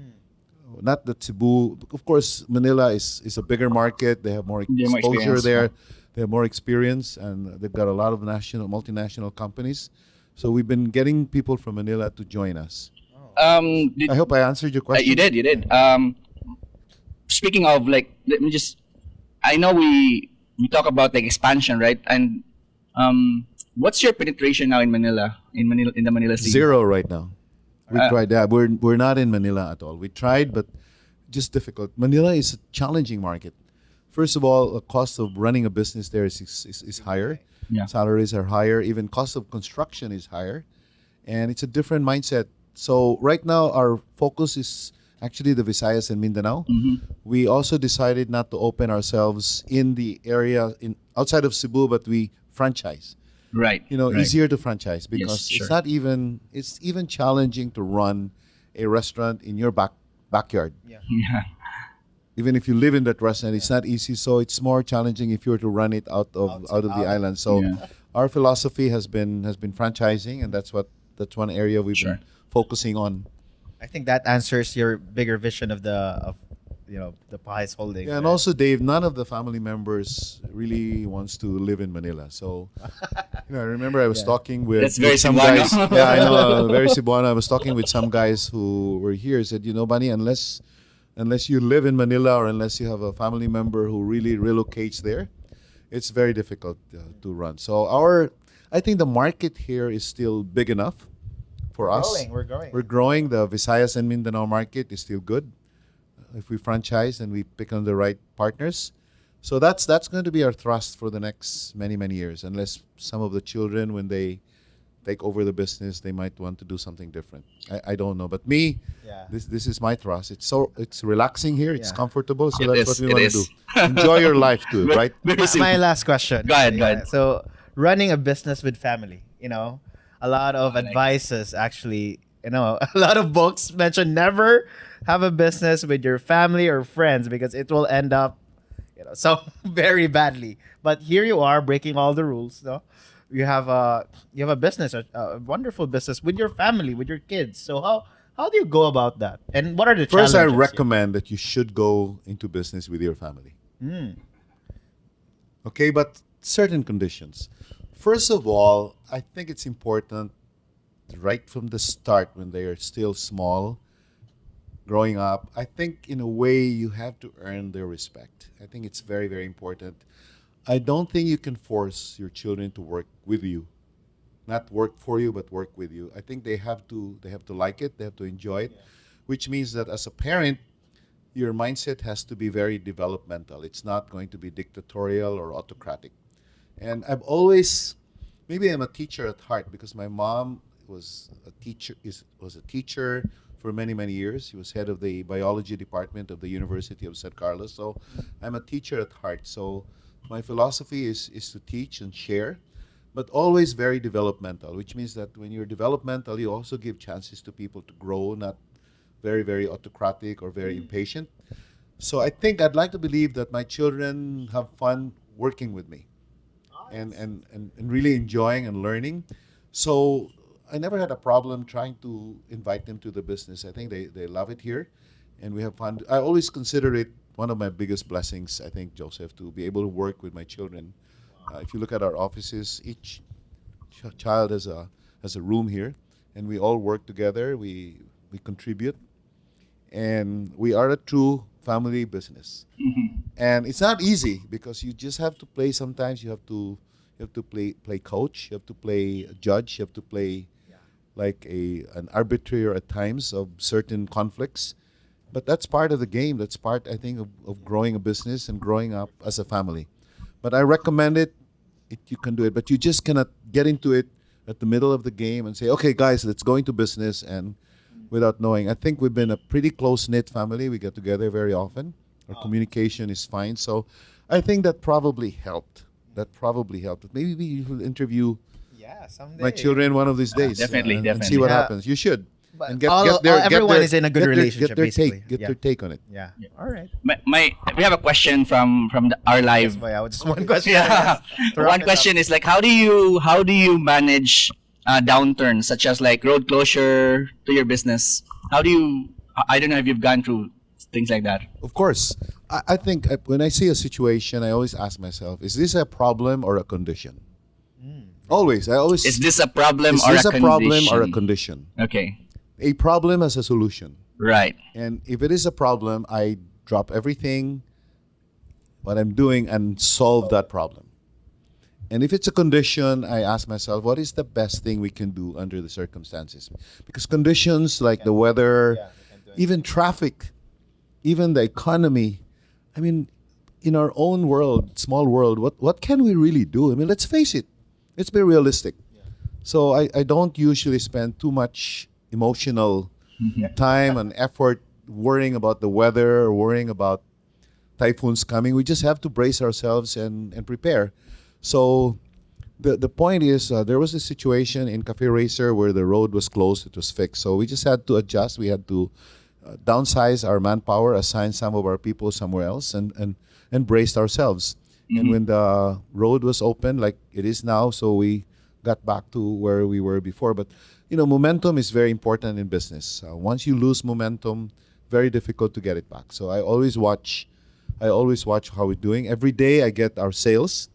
Not that Cebu, of course, Manila is a bigger market. They have more They're more exposure experienced, there. They have more experience, and they've got a lot of multinational companies. So we've been getting people from Manila to join us. I hope I answered your question. You did. Speaking of, like, let me just, I know we talk about like expansion, right? And what's your penetration now in Manila? In the Manila city? 0 right now. We tried that. We're not in Manila at all. We tried, but just difficult. Manila is a challenging market. First of all, the cost of running a business there is higher. Yeah. Salaries are higher. Even cost of construction is higher, and it's a different mindset. So right now, our focus is actually the Visayas and Mindanao. We also decided not to open ourselves in the area outside of Cebu, but we franchise. Right. Right. Easier to franchise, because Yes, sure. it's even challenging to run a restaurant in your backyard. Yeah. Even if you live in that restaurant, it's not easy. So it's more challenging if you were to run it out of the island. So Yeah. our philosophy has been franchising, and that's one area we've Sure. been focusing on. I think that answers your bigger vision of the Pais holding. Yeah, and also, Dave, none of the family members really wants to live in Manila. So, I remember I was talking with, That's very with some Cebuano. guys. Yeah, I know, very Cebuano. I was talking with some guys who were here. Said, Bunny, unless you live in Manila, or unless you have a family member who really relocates there, it's very difficult to run. So I think the market here is still big enough for us. We're growing. We're growing. The Visayas and Mindanao market is still good. If we franchise and we pick on the right partners. So that's going to be our thrust for the next many, many years, unless some of the children, when they take over the business, they might want to do something different. I don't know. But me, Yeah. this is my thrust. It's relaxing here. It's Yeah. comfortable. So It that's is, what we it want to is. do. Enjoy your life too, right? Very simple. My last question. Go ahead. So, running a business with family, a lot of I like advices actually, a lot of books mention never have a business with your family or friends, because it will end up, so very badly. But here you are breaking all the rules, no? You have a business, a wonderful business with your family, with your kids. So how do you go about that? And what are the First, I challenges? recommend that you should go into business with your family. Okay, but certain conditions. First of all, I think it's important right from the start, when they are still small, growing up, I think in a way you have to earn their respect. I think it's very, very important. I don't think you can force your children to work with you. Not work for you, but work with you. I think they have to like it, they have to enjoy it, which means that as a parent, your mindset has to be very developmental. It's not going to be dictatorial or autocratic. And I've always, maybe I'm a teacher at heart, because my mom was a teacher for many, many years. He was head of the biology department of the University of San Carlos. So I'm a teacher at heart. So my philosophy is to teach and share, but always very developmental, which means that when you're developmental, you also give chances to people to grow, not very, very autocratic or very impatient. So I think I'd like to believe that my children have fun working with me, and really enjoying and learning. So I never had a problem trying to invite them to the business. I think they love it here, and we have fun. I always consider it one of my biggest blessings, I think, Joseph, to be able to work with my children. If you look at our offices, each child has a room here, and we all work together. We contribute, and we are a true family business. And it's not easy, because you just have to play. Sometimes you have to play coach. You have to play judge. You have to play like an arbitrator at times of certain conflicts, But that's part of the game. That's part, I think, of growing a business and growing up as a family. But I recommend it. You can do it, but you just cannot get into it at the middle of the game and say, okay, guys, let's go into business, and without knowing. I think we've been a pretty close-knit family. We get together very often. Our communication is fine. So I think that probably helped. But maybe we will interview Someday. my children one of these days. Definitely, and see what Yeah. happens. You should. But And everyone is in a good relationship, Get their basically. take. Get their take on it. Yeah. All right. We have a question from our live. Just one question. Yeah. To wrap One it question is like, how do you manage downturns such as like road closure to your business? How do you? I don't know if you've gone through things like that. Of course. I think when I see a situation, I always ask myself, is this a problem or a condition? Always. Is this a problem is or this a a problem condition? or a condition? Okay. A problem has a solution. Right. And if it is a problem, I drop everything, what I'm doing, and solve that problem. And if it's a condition, I ask myself, what is the best thing we can do under the circumstances? Because conditions like the weather, even traffic, even the economy, I mean, in our own world, small world, what can we really do? I mean, let's face it. Let's be realistic. So I don't usually spend too much emotional time and effort worrying about the weather or worrying about typhoons coming. We just have to brace ourselves and prepare. So the point is, there was a situation in Cafe Racer where the road was closed, it was fixed. So we just had to adjust. We had to downsize our manpower, assign some of our people somewhere else, and braced ourselves. And when the road was open, like it is now, so we got back to where we were before. But momentum is very important in business. Once you lose momentum, very difficult to get it back. So I always watch how we're doing. Every day I get our sales,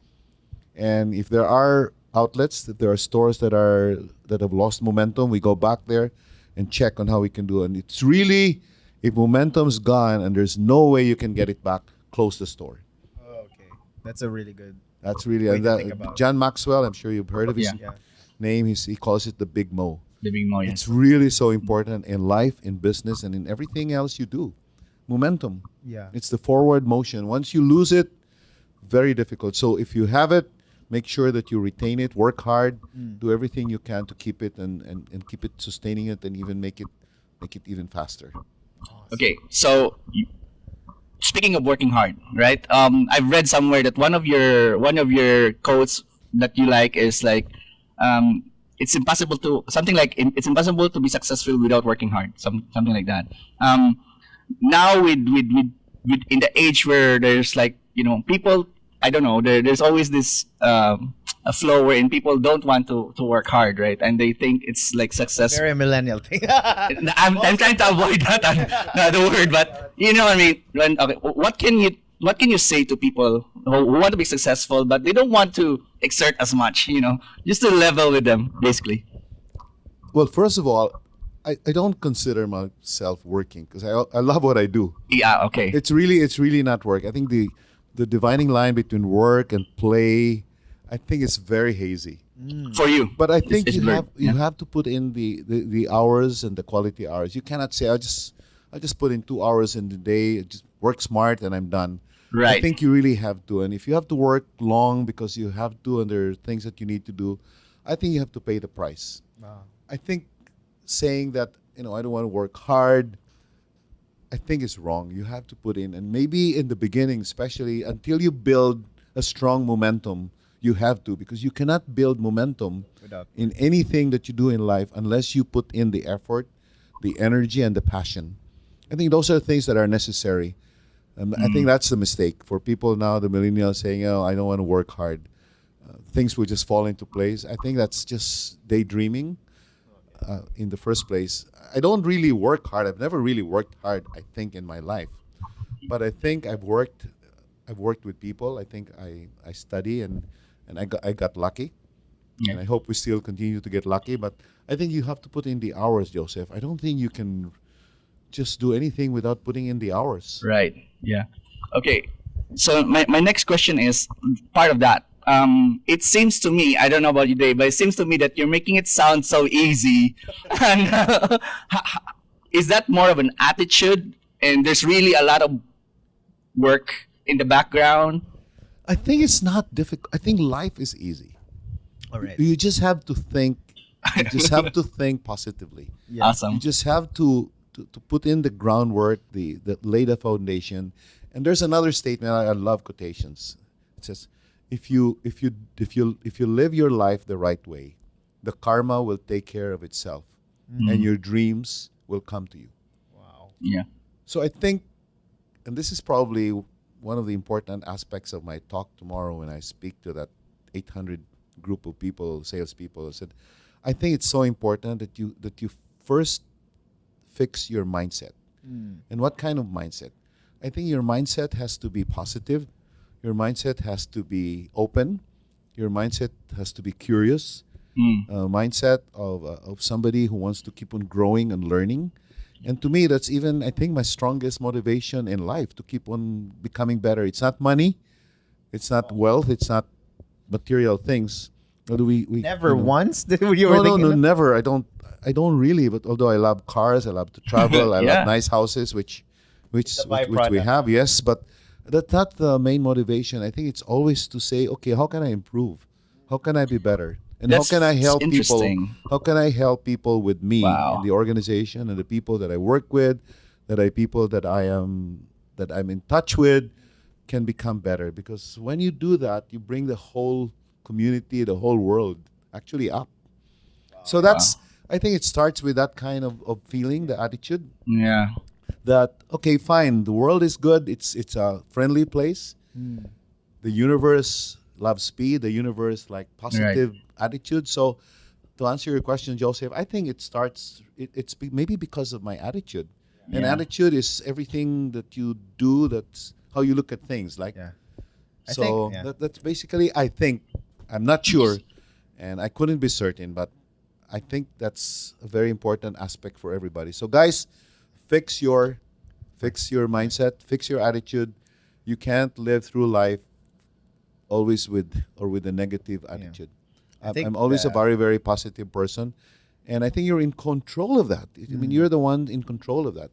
and if there are outlets, if there are stores that have lost momentum, we go back there and check on how we can do it. And it's really, if momentum's gone and there's no way you can get it back, close the store. Okay. That's a really good. That's really way and to that, think about John Maxwell. I'm sure you've heard of his Yeah. name. He calls it the Big Mo. The big mo, yes. It's really so important in life, in business, and in everything else you do. Momentum. Yeah. It's the forward motion. Once you lose it, very difficult. So if you have it, make sure that you retain it. Work hard. Do everything you can to keep it and keep it, sustaining it, and even make it even faster. Okay, so speaking of working hard, right? I've read somewhere that one of your quotes that you like is like, it's impossible to be successful without working hard. Something like that. Now with in the age where there's like people, I don't know, there's always this a flow wherein people don't want to work hard, right? And they think it's like success. Very millennial thing. I'm trying to avoid that the word, but you know what I mean. Okay, what can you say to people who want to be successful but they don't want to exert as much, just to level with them, basically? Well, first of all, I don't consider myself working because I love what I do. Yeah, okay. It's really not work. I think the dividing line between work and play, I think it's very hazy. For you. But I think it's you have to put in the hours and the quality hours. You cannot say I just put in 2 hours in the day, just work smart and I'm done. Right. I think you really have to. And if you have to work long because you have to and there are things that you need to do, I think you have to pay the price. Wow. I think saying that, I don't want to work hard, I think it's wrong. You have to put in, and maybe in the beginning, especially until you build a strong momentum, you have to, because you cannot build momentum in anything that you do in life unless you put in the effort, the energy, and the passion. I think those are things that are necessary. I think that's the mistake for people now, the millennials saying, I don't want to work hard. Things will just fall into place. I think that's just daydreaming in the first place. I don't really work hard. I've never really worked hard, I think, in my life. But I think I've worked with people. I think I study and I got lucky. Yeah. And I hope we still continue to get lucky. But I think you have to put in the hours, Joseph. I don't think you can just do anything without putting in the hours. Right. Yeah. Okay. So my next question is part of that. It seems to me, I don't know about you, Dave, but it seems to me that you're making it sound so easy. And is that more of an attitude and there's really a lot of work in the background. I think it's not difficult. I think life is easy. All right. You just have to think. You just have to think positively. Yeah. Awesome. You just have to put in the groundwork, the lay the foundation. And there's another statement. I love quotations. It says, if you live your life the right way, the karma will take care of itself, and your dreams will come to you. Wow. Yeah. So I think, and this is probably one of the important aspects of my talk tomorrow when I speak to that 800 group of people, salespeople. I said, I think it's so important that you first fix your mindset. And what kind of mindset? I think your mindset has to be positive. Your mindset has to be open. Your mindset has to be curious. Mindset of somebody who wants to keep on growing and learning. And to me, that's even, I think, my strongest motivation in life, to keep on becoming better. It's not money. It's not wealth. It's not material things. Although we Never you know, once did you were no, thinking no, that? never. I don't really. But although I love cars, I love to travel. I Yeah. love nice houses, which a we byproduct. have. Yes, but that's not the main motivation. I think it's always to say, okay, how can I improve? How can I be better? And That's how can I help people? interesting. How can I help people with me Wow. in the organization and the people that I work with, people that I'm in touch with, can become better? Because when you do that, you bring the whole community, the whole world actually up. So that's, I think it starts with that kind of feeling, the attitude Yeah. that, okay, fine, the world is good. It's a friendly place. The universe loves speed. The universe like positive attitude. So to answer your question, Joseph, I think it starts, maybe because of my attitude. And Yeah. attitude is everything that you do, that's how you look at things. Like, Yeah. I so think, yeah. that's basically, I think, I'm not sure, and I couldn't be certain, but I think that's a very important aspect for everybody. So guys, fix your mindset, fix your attitude. You can't live through life always with a negative attitude. think I'm always a the- very, very positive person, and I think you're in control of that. I mean, you're the one in control of that.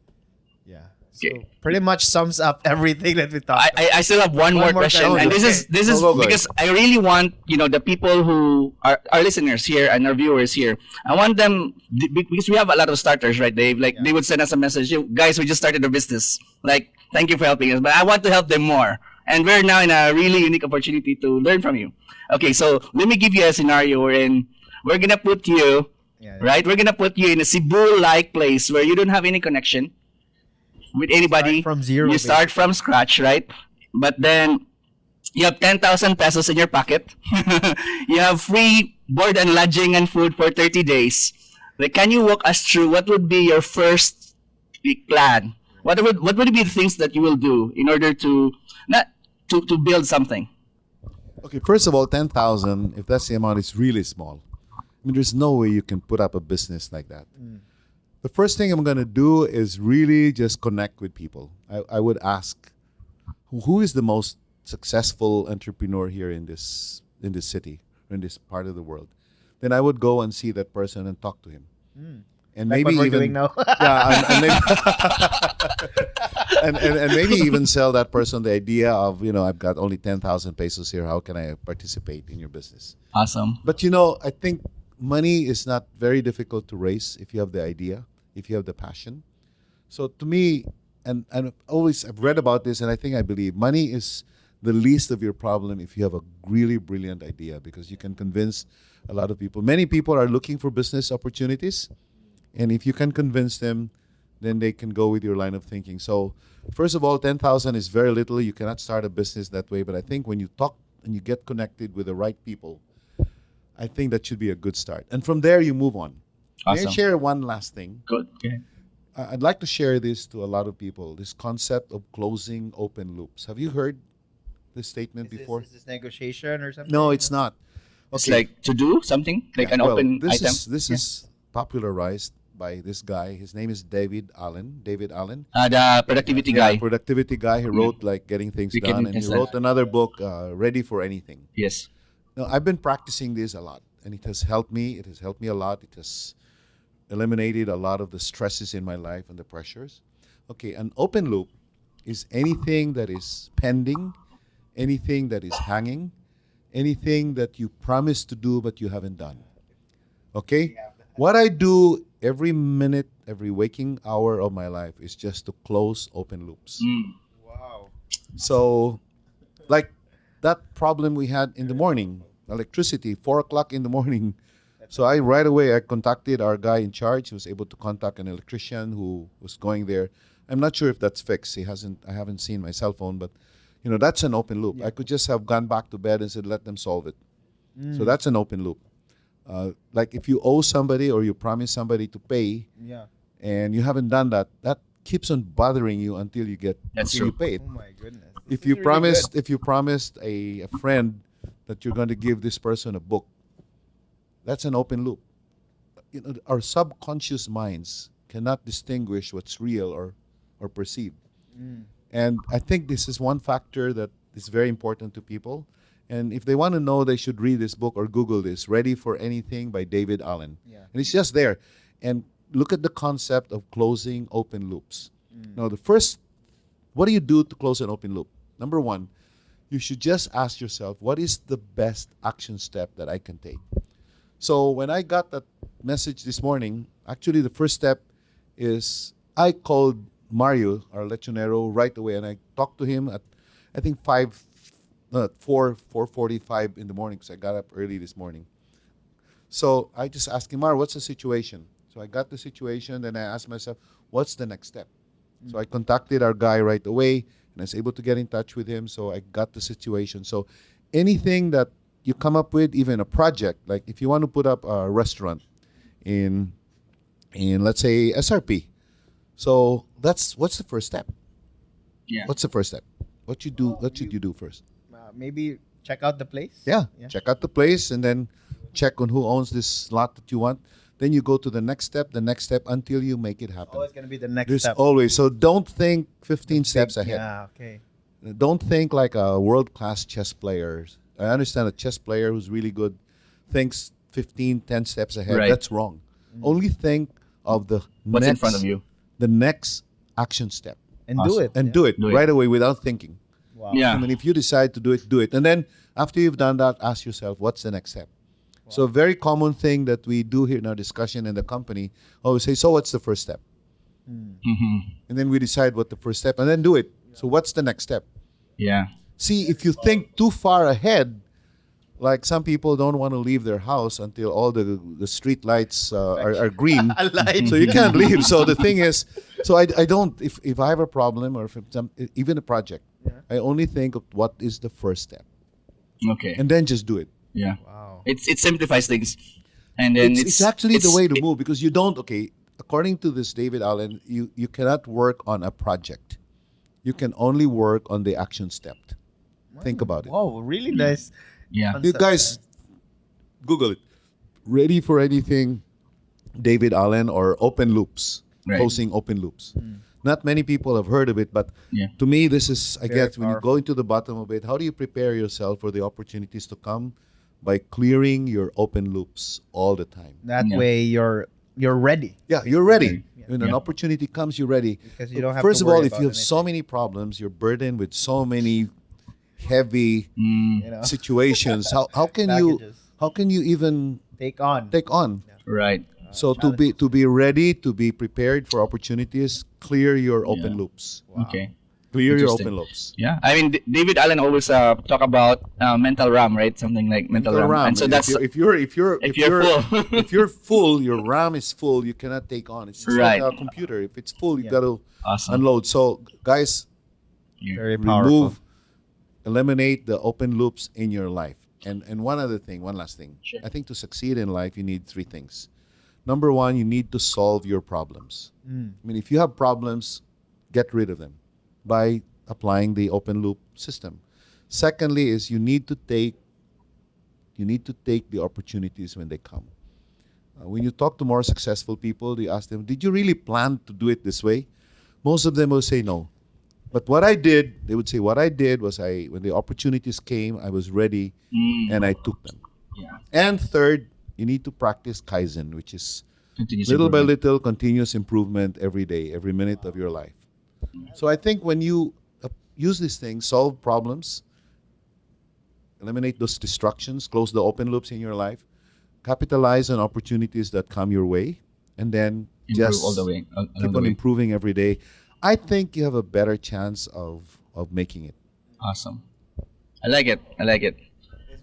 Yeah. Okay. So pretty much sums up everything that we talked about. I still have one more more question, question. and this is Go, go, because I really want the people who are our listeners here and our viewers here. I want them because we have a lot of starters, right, Dave? Like they would send us a message, "Yo, guys, we just started a business. Like, thank you for helping us, but I want to help them more." And we're now in a really unique opportunity to learn from you. Okay, so let me give you a scenario wherein we're gonna put you Yeah. right. We're gonna put you in a Cebu-like place where you don't have any connection with anybody. Start from zero, You start from scratch, right? But then you have 10,000 pesos in your pocket. You have free board and lodging and food for 30 days. Like, can you walk us through what would be your first plan? What would be the things that you will do in order to not to build something? Okay, first of all, 10,000, if that's the amount, it's really small. I mean, there's no way you can put up a business like that. The first thing I'm going to do is really just connect with people. I would ask, who is the most successful entrepreneur here in this city, in this part of the world? Then I would go and see that person and talk to him. And Like maybe what we're even doing now. yeah, and maybe and maybe even sell that person the idea of, I've got only 10,000 pesos here. How can I participate in your business? Awesome. But I think money is not very difficult to raise if you have the idea, if you have the passion. So to me, and I've read about this, and I believe money is the least of your problem if you have a really brilliant idea, because you can convince a lot of people. Many people are looking for business opportunities, and if you can convince them, then they can go with your line of thinking. So first of all, 10,000 is very little. You cannot start a business that way. But I think when you talk and you get connected with the right people, I think that should be a good start. And from there, you move on. May I Awesome. share one last thing? Good. Okay. I'd like to share this to a lot of people, this concept of closing open loops. Have you heard this statement before? Is this negotiation or something? No, it's not. It's like to do something like an Well, open this item. is popularized by this guy. His name is David Allen. The productivity guy. Productivity guy. He wrote like Getting Things Getting Done, and he Things Done. wrote another book, Ready for Anything. Yes. Now, I've been practicing this a lot, and it has helped me. It has helped me a lot. It has eliminated a lot of the stresses in my life and the pressures. Okay, an open loop is anything that is pending, anything that is hanging, anything that you promised to do but you haven't done. Okay? What I do every minute, every waking hour of my life is just to close open loops. Wow. So, like that problem we had in the morning, electricity, 4 o'clock in the morning. So right away I contacted our guy in charge. He was able to contact an electrician who was going there. I'm not sure if that's fixed. I haven't seen my cell phone, but that's an open loop. I could just have gone back to bed and said, let them solve it. So that's an open loop. Like if you owe somebody or you promise somebody to pay, and you haven't done that, that keeps on bothering you until you pay it. Oh my goodness. If This you is really promised good. if you promised a friend that you're going to give this person a book, that's an open loop. Our subconscious minds cannot distinguish what's real or perceived. And I think this is one factor that is very important to people. And if they want to know, they should read this book or Google this, Ready for Anything by David Allen. And it's just there. And look at the concept of closing open loops. Now, what do you do to close an open loop? Number one, you should just ask yourself, what is the best action step that I can take? So when I got that message this morning, actually the first step is I called Mario, our lechonero, right away, and I talked to him at, I think 4:45 in the morning, because I got up early this morning. So I just asked him, Mario, what's the situation? So I got the situation, then I asked myself, what's the next step? So I contacted our guy right away, and I was able to get in touch with him, so I got the situation. So anything that you come up with, even a project, like if you want to put up a restaurant in let's say SRP. So what's the first step? Yeah. What's the first step? What should you do first? Maybe check out the place. Yeah. Check out the place and then check on who owns this lot that you want. Then you go to the next step until you make it happen. Always gonna be the next There's step. always. So don't think 15 steps ahead. Yeah. Okay. Don't think like a world-class chess player. I understand a chess player who's really good thinks 10 steps ahead. Right. That's wrong. Only think of the What's next, in front of you? the next action step. And Awesome. do it. And do it Do it. right away without thinking. Wow. Yeah. I mean, if you decide to do it, do it. And then after you've done that, ask yourself, what's the next step? So a very common thing that we do here in our discussion in the company, always say, so what's the first step? Mm-hmm. And then we decide what the first step, and then do it. So what's the next step? Yeah. See, if you think too far ahead, like some people don't want to leave their house until all the street lights are green. Aligned. So you can't leave. So the thing is, so I don't, if I have a problem or if even a project, I only think of what is the first step. Okay. And then just do it. Yeah. Wow. It simplifies things, and then It's actually the way to move, because you don't, according to this David Allen, you cannot work on a project. You can only work on the action step. Think about it. Wow. Really nice. Yeah. You guys, Google it. Ready for Anything, David Allen, or open loops, Right. closing open loops. Not many people have heard of it, but Yeah. to me, this is, I Very guess, when you go into the bottom of it, how do you prepare yourself for the opportunities to come? By clearing your open loops all the time. That Yeah. way you're ready. Yeah, you're ready. When an Yeah. opportunity comes, you're ready. Because you don't have First to of all, worry if you about have so many problems, you're burdened with so many heavy You know, situations. How can you even take on. take on? Right. So to be ready, to be prepared for opportunities, clear your open Yeah. loops. Okay. Clear your Interesting. open loops. Yeah. I mean, David Allen always talk about mental RAM, right? Something like mental RAM. RAM. And so that's if you're full. if you're full, your RAM is full. You cannot take on. It's just Right. like a computer. If it's full, you Yeah. got to awesome. unload. So guys, Very powerful. eliminate the open loops in your life. And one last thing. Sure. I think to succeed in life, you need 3 things. Number 1, you need to solve your problems. I mean, if you have problems, get rid of them by applying the open loop system. Secondly is you need to take the opportunities when they come. When you talk to more successful people, you ask them, did you really plan to do it this way? Most of them will say no. But what I did, they would say, what I did was when the opportunities came, I was ready and I took them. Yeah. And third, you need to practice Kaizen, which is Continuous little by improvement. little continuous improvement every day, every minute of your life. So I think when you use these things, solve problems, eliminate those distractions, close the open loops in your life, capitalize on opportunities that come your way, and then Improve just all the way. Along keep the on way. improving every day. I think you have a better chance of making it. Awesome. I like it. I like it.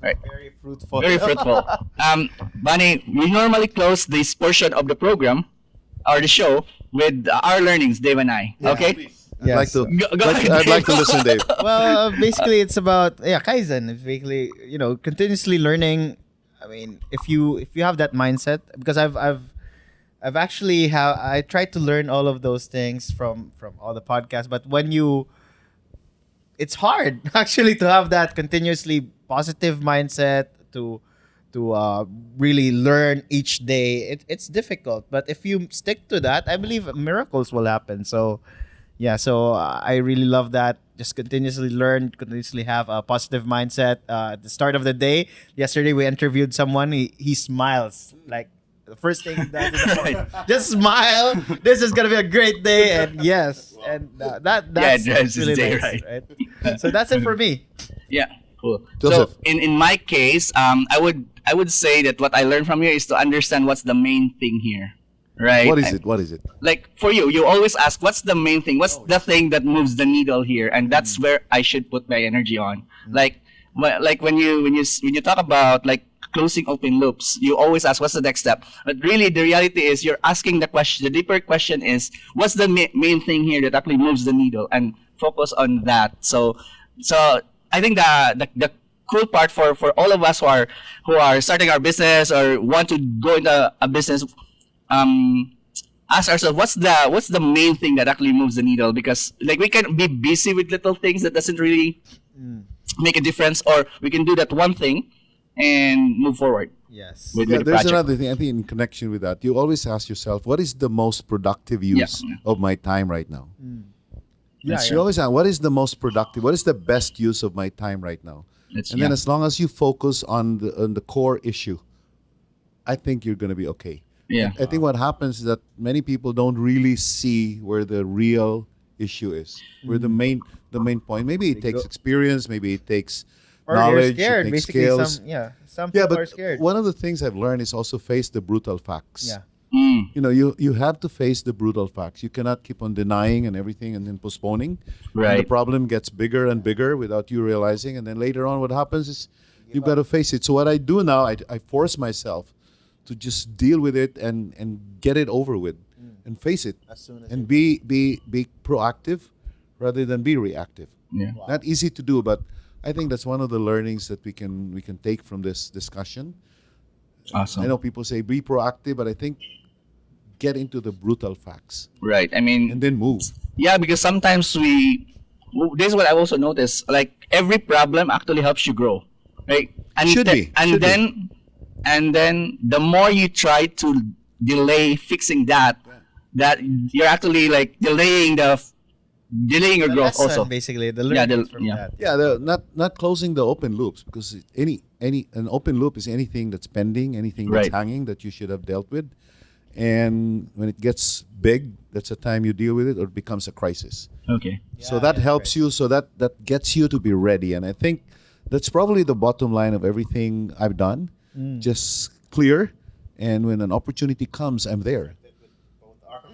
Right. Very fruitful. Very fruitful. Bunny, we normally close this portion of the program or the show with our learnings, Dave and I. Okay? I'd like Yes. to. Go ahead, I'd like to Dave. listen, Dave. Well, basically, it's about Kaizen. It's basically continuously learning. I mean, if you have that mindset, because I've actually I tried to learn all of those things from all the podcasts, but it's hard actually to have that continuously positive mindset to really learn each day. It's difficult, but if you stick to that, I believe miracles will happen. So yeah, so I really love that. Just continuously learn, continuously have a positive mindset. At the start of the day, yesterday we interviewed someone. He smiles like the first thing he does is just smile. This is gonna be a great day, and yes, and that's it drives his really day, nice, right? So that's it for me. Yeah, cool. Joseph. So in my case, I would say that what I learned from you is to understand what's the main thing here, right? What is it? What is it? Like for you always ask what's the main thing, what's the thing that moves the needle here, and that's where I should put my energy on. Like when you talk about like closing open loops, you always ask what's the next step, but really the reality is you're asking the question. The deeper question is what's the main thing here that actually moves the needle, and focus on that. So I think the cool part for all of us who are starting our business or want to go into a business, ask ourselves what's the main thing that actually moves the needle, because like we can be busy with little things that doesn't really make a difference, or we can do that one thing and move forward Yes. with Yeah, the there's project. another thing. I think in connection with that, you always ask yourself, what is the most productive use Yeah. of my time right now? Yeah, You always ask, what is the most productive? What is the best use of my time right now? And then as long as you focus on the core issue, I think you're going to be okay. Yeah. I think what happens is that many people don't really see where the real issue is, where the main point. Maybe it takes experience, maybe it takes Or knowledge, you're scared. it takes Basically, skills. some Yeah, people are but scared. one of the things I've learned is also face the brutal facts. Yeah. You know, you have to face the brutal facts. You cannot keep on denying and everything and then postponing. And the Right. problem gets bigger and bigger without you realizing. And then later on, what happens is you've got to face it. So what I do now, I force myself to just deal with it and get it over with and face it. As soon as And be proactive rather than be reactive. Yeah. Not easy to do, but I think that's one of the learnings that we can take from this discussion. Awesome. I know people say be proactive, but I think get into the brutal facts Right. I mean, and then move. yeah, because sometimes this is what I've also noticed. Like every problem actually helps you grow, right? And Should be. And Should be. then the more you try to delay fixing that you're actually like delaying your The growth lesson, also. basically, the Yeah, learnings from yeah. that. Yeah, not closing the open loops, because an open loop is anything that's pending, anything that's Right. hanging that you should have dealt with, and when it gets big, that's the time you deal with it, or it becomes a crisis. Okay. So that helps you. So that gets you to be ready, and I think that's probably the bottom line of everything I've done. Just clear, and when an opportunity comes, I'm there.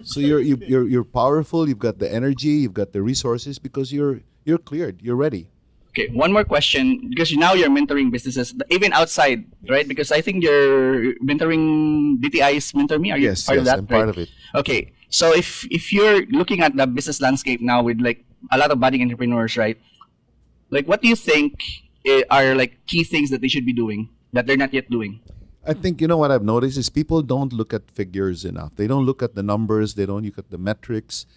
So you're powerful. You've got the energy. You've got the resources because you're cleared. You're ready. Okay, one more question, because now you're mentoring businesses even outside, right? Because I think you're mentoring DTI's Mentor Me. Are you Yes, part of yes, that? I'm part Right. of it. Okay, so if you're looking at the business landscape now with like a lot of budding entrepreneurs, right? Like, what do you think are like key things that they should be doing that they're not yet doing? I think what I've noticed is people don't look at figures enough. They don't look at the numbers. They don't look at the metrics.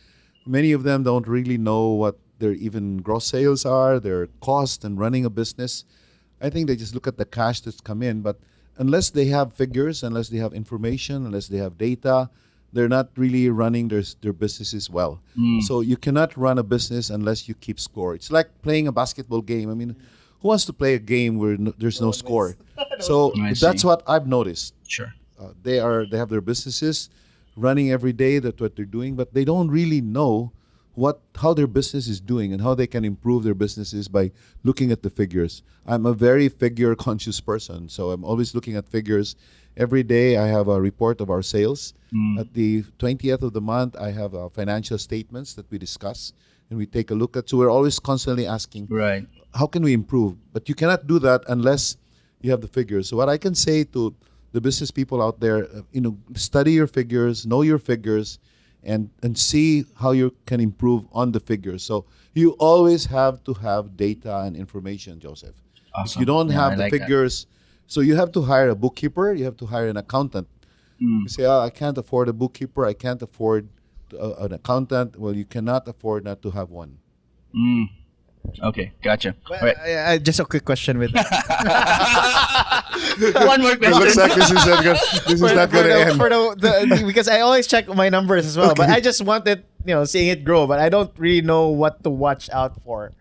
Many of them don't really know what their even gross sales are, their cost and running a business. I think they just look at the cash that's come in. But unless they have figures, unless they have information, unless they have data, they're not really running their businesses well. So you cannot run a business unless you keep score. It's like playing a basketball game. I mean, who wants to play a game where there's no score? So I that's see. what I've noticed. Sure. They have their businesses running every day. That's what they're doing, but they don't really know how their business is doing and how they can improve their businesses by looking at the figures. I'm a very figure conscious person, so I'm always looking at figures. Every day I have a report of our sales. At the 20th of the month, I have financial statements that we discuss and we take a look at. So we're always constantly asking, Right. how can we improve? But you cannot do that unless you have the figures. So what I can say to the business people out there, study your figures, know your figures, and see how you can improve on the figures. So you always have to have data and information, Joseph. Awesome. If you don't Yeah, have I the like that. figures, so you have to hire a bookkeeper, you have to hire an accountant. You say, I can't afford a bookkeeper, I can't afford an accountant. Well, you cannot afford not to have one. Okay, gotcha. But, Right. just a quick question with that. One more It looks question. like this is not going to end. Because I always check my numbers as well, but I just wanted seeing it grow, but I don't really know what to watch out for.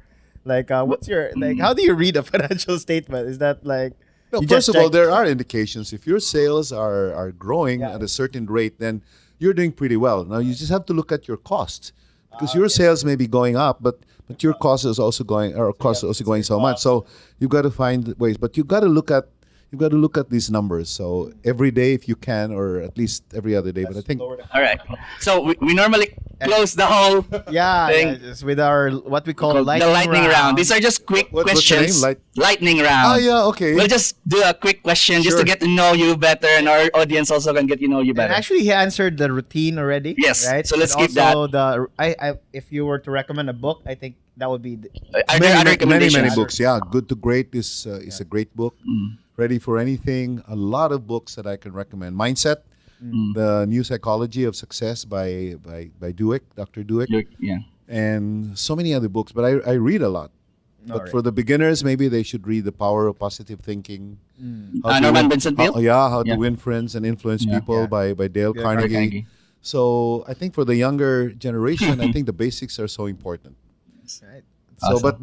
Like, what's your how do you read a financial statement? Is that like No, you first just of all, check- there are indications. If your sales are growing at a certain rate, then you're doing pretty well. Now, you just have to look at your costs because your sales may be going up, but your cost is also going, or cost is also going so much. So you've got to find ways, but you've got to look at these numbers. So every day if you can, or at least every other day. But I think All right. So we normally close the whole thing. just with our what we call the lightning round. These are just quick what's the name? questions. Lightning round. okay. We'll just do a quick question just to Sure. get to know you better, and our audience also can get to know you And better. actually, he answered the routine already. Yes, Right. so let's And skip also I if you were to recommend a book, I think that would be. Are there other many recommendations? books. Yeah, Good to Great is a great book. Ready for Anything. A lot of books that I can recommend. Mindset, The New Psychology of Success by Dueck, Dr. Dueck, Yeah. and so many other books. But I read a lot. But Alright. for the beginners, maybe they should read The Power of Positive Thinking. How to Norman Win- Vincent Peale? How Yeah. to Win Friends and Influence Yeah. People by Dale Carnegie. Carnegie. So I think for the younger generation, I think the basics are so important. Right. So, Awesome.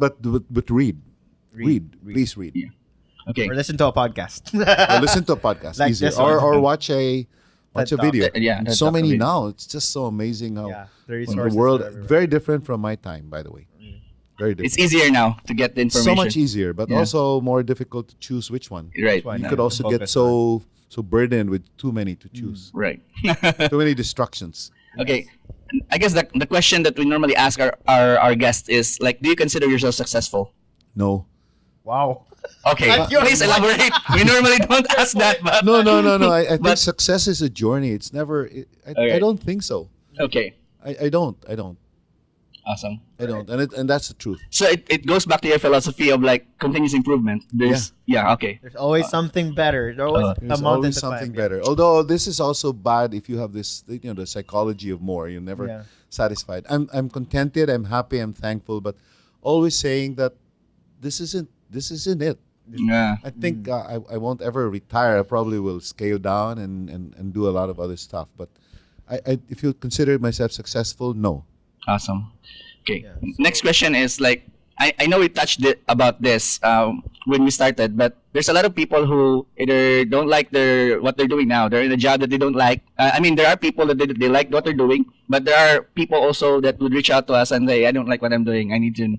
but read. Please read. Yeah. Okay. Or listen to a podcast. Or listen to a podcast, Like easier. this one. Or watch a TED Talk. video. Yeah, TED so Talk many video. now. It's just so amazing how Yeah, the the resources world are everywhere. very different from my time, by the way. Very different. It's easier now to get the information. So much easier, but Yeah. also more difficult to choose which one. Right. Why You not? could also get Focus so burdened with too many to choose. Right. Too many distractions. Okay. I guess the question that we normally ask our guests is like, do you consider yourself successful? No. Wow. Okay. Please elaborate. We normally don't ask that, but No. I think But- success is a journey. It's never. I Okay. don't think so. okay. I don't. Awesome. I don't. And that's the truth. So it goes back to your philosophy of like continuous improvement. There's okay. There's always something better. There's always a There's mountain always to something climb. better. Although this is also bad if you have this, the psychology of more. You're never Yeah. satisfied. I'm contented. I'm happy. I'm thankful. But always saying that this isn't it. Yeah. I think I won't ever retire. I probably will scale down and do a lot of other stuff. But if you consider myself successful, no. Awesome. Okay. Yeah, Next question is like I know we touched about this when we started, but there's a lot of people who either don't like what they're doing now. They're in a job that they don't like. I mean, there are people that they like what they're doing, but there are people also that would reach out to us and say, "I don't like what I'm doing. I need to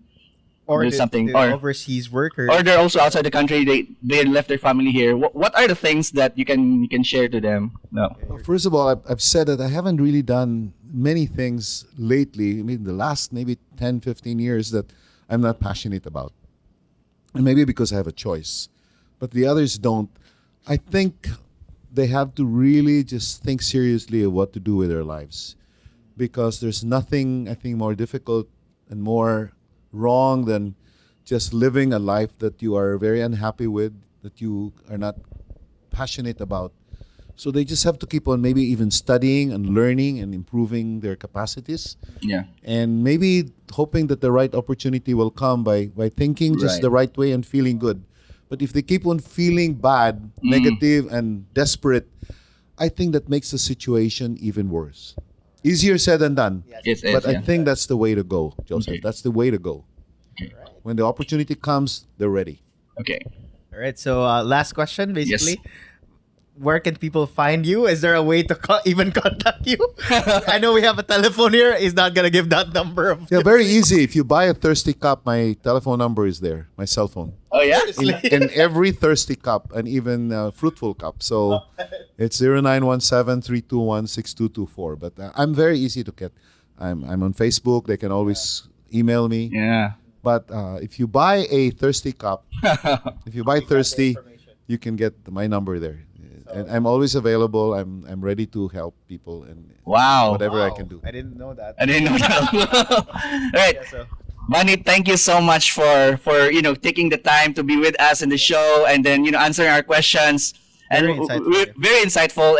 Or do the, something." the Or overseas workers. or they're also outside the country. They left their family here. What are the things that you can share to them? No. Well, first of all, I've said that I haven't really done many things lately. I mean, the last maybe 10, 15 years that I'm not passionate about. And maybe because I have a choice. But the others don't. I think they have to really just think seriously of what to do with their lives. Because there's nothing, I think, more difficult and more wrong than just living a life that you are very unhappy with, that you are not passionate about. So they just have to keep on maybe even studying and learning and improving their capacities, Yeah. and maybe hoping that the right opportunity will come by thinking just Right. the right way and feeling good. But if they keep on feeling bad, negative, and desperate, I think that makes the situation even worse. Easier said than done. Yes, But I yeah. think that's the way to go, Joseph. Okay. That's the way to go. Okay. When the opportunity comes, they're ready. Okay. All right. So last question, basically. where can people find you? Is there a way to even contact you? I know we have a telephone here. He's not gonna give that number. Yeah, very easy. If you buy a Thirsty cup, my telephone number is there, my cell phone. Oh yeah. In every Thirsty cup and even Fruitful cup. So it's 0917-321-6224. But I'm very easy to get. I'm on Facebook. They can always email me. Yeah. But if you buy a Thirsty cup, if you buy Thirsty, you can get my number there. And I'm always available. I'm ready to help people and Wow. whatever I can do. I didn't know that. I didn't know that. All right. Yeah, so Manny, thank you so much for taking the time to be with us in the show and then answering our questions. Very And insightful. very insightful.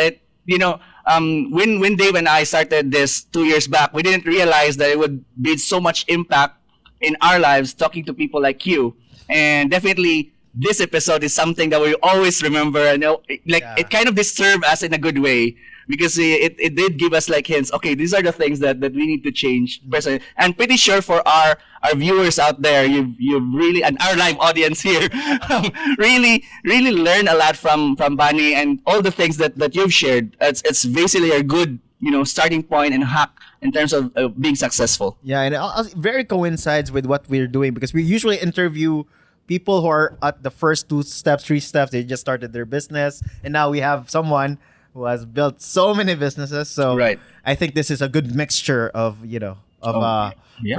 When Dave and I started this 2 years back, we didn't realize that it would be so much impact in our lives talking to people like you. And definitely this episode is something that we always remember, and it kind of disturbed us in a good way because it did give us like hints. Okay, these are the things that we need to change. Personally, and pretty sure for our viewers out there, you've really, and our live audience here, really learned a lot from Bani and all the things that you've shared. It's basically a good starting point and hack in terms of being successful. yeah, and it very coincides with what we're doing because we usually interview people who are at the first 2 steps, 3 steps. They just started their business, and now we have someone who has built so many businesses. So Right. I think this is a good mixture of Yeah. for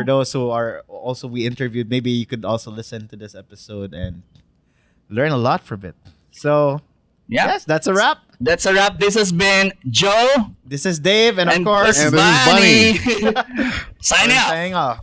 those who are also we interviewed. Maybe you could also listen to this episode and learn a lot from it. So Yeah. yes, that's a wrap. That's a wrap. This has been Joe This is Dave, and of course, this is And this is Bunny. Signing we're out. signing off.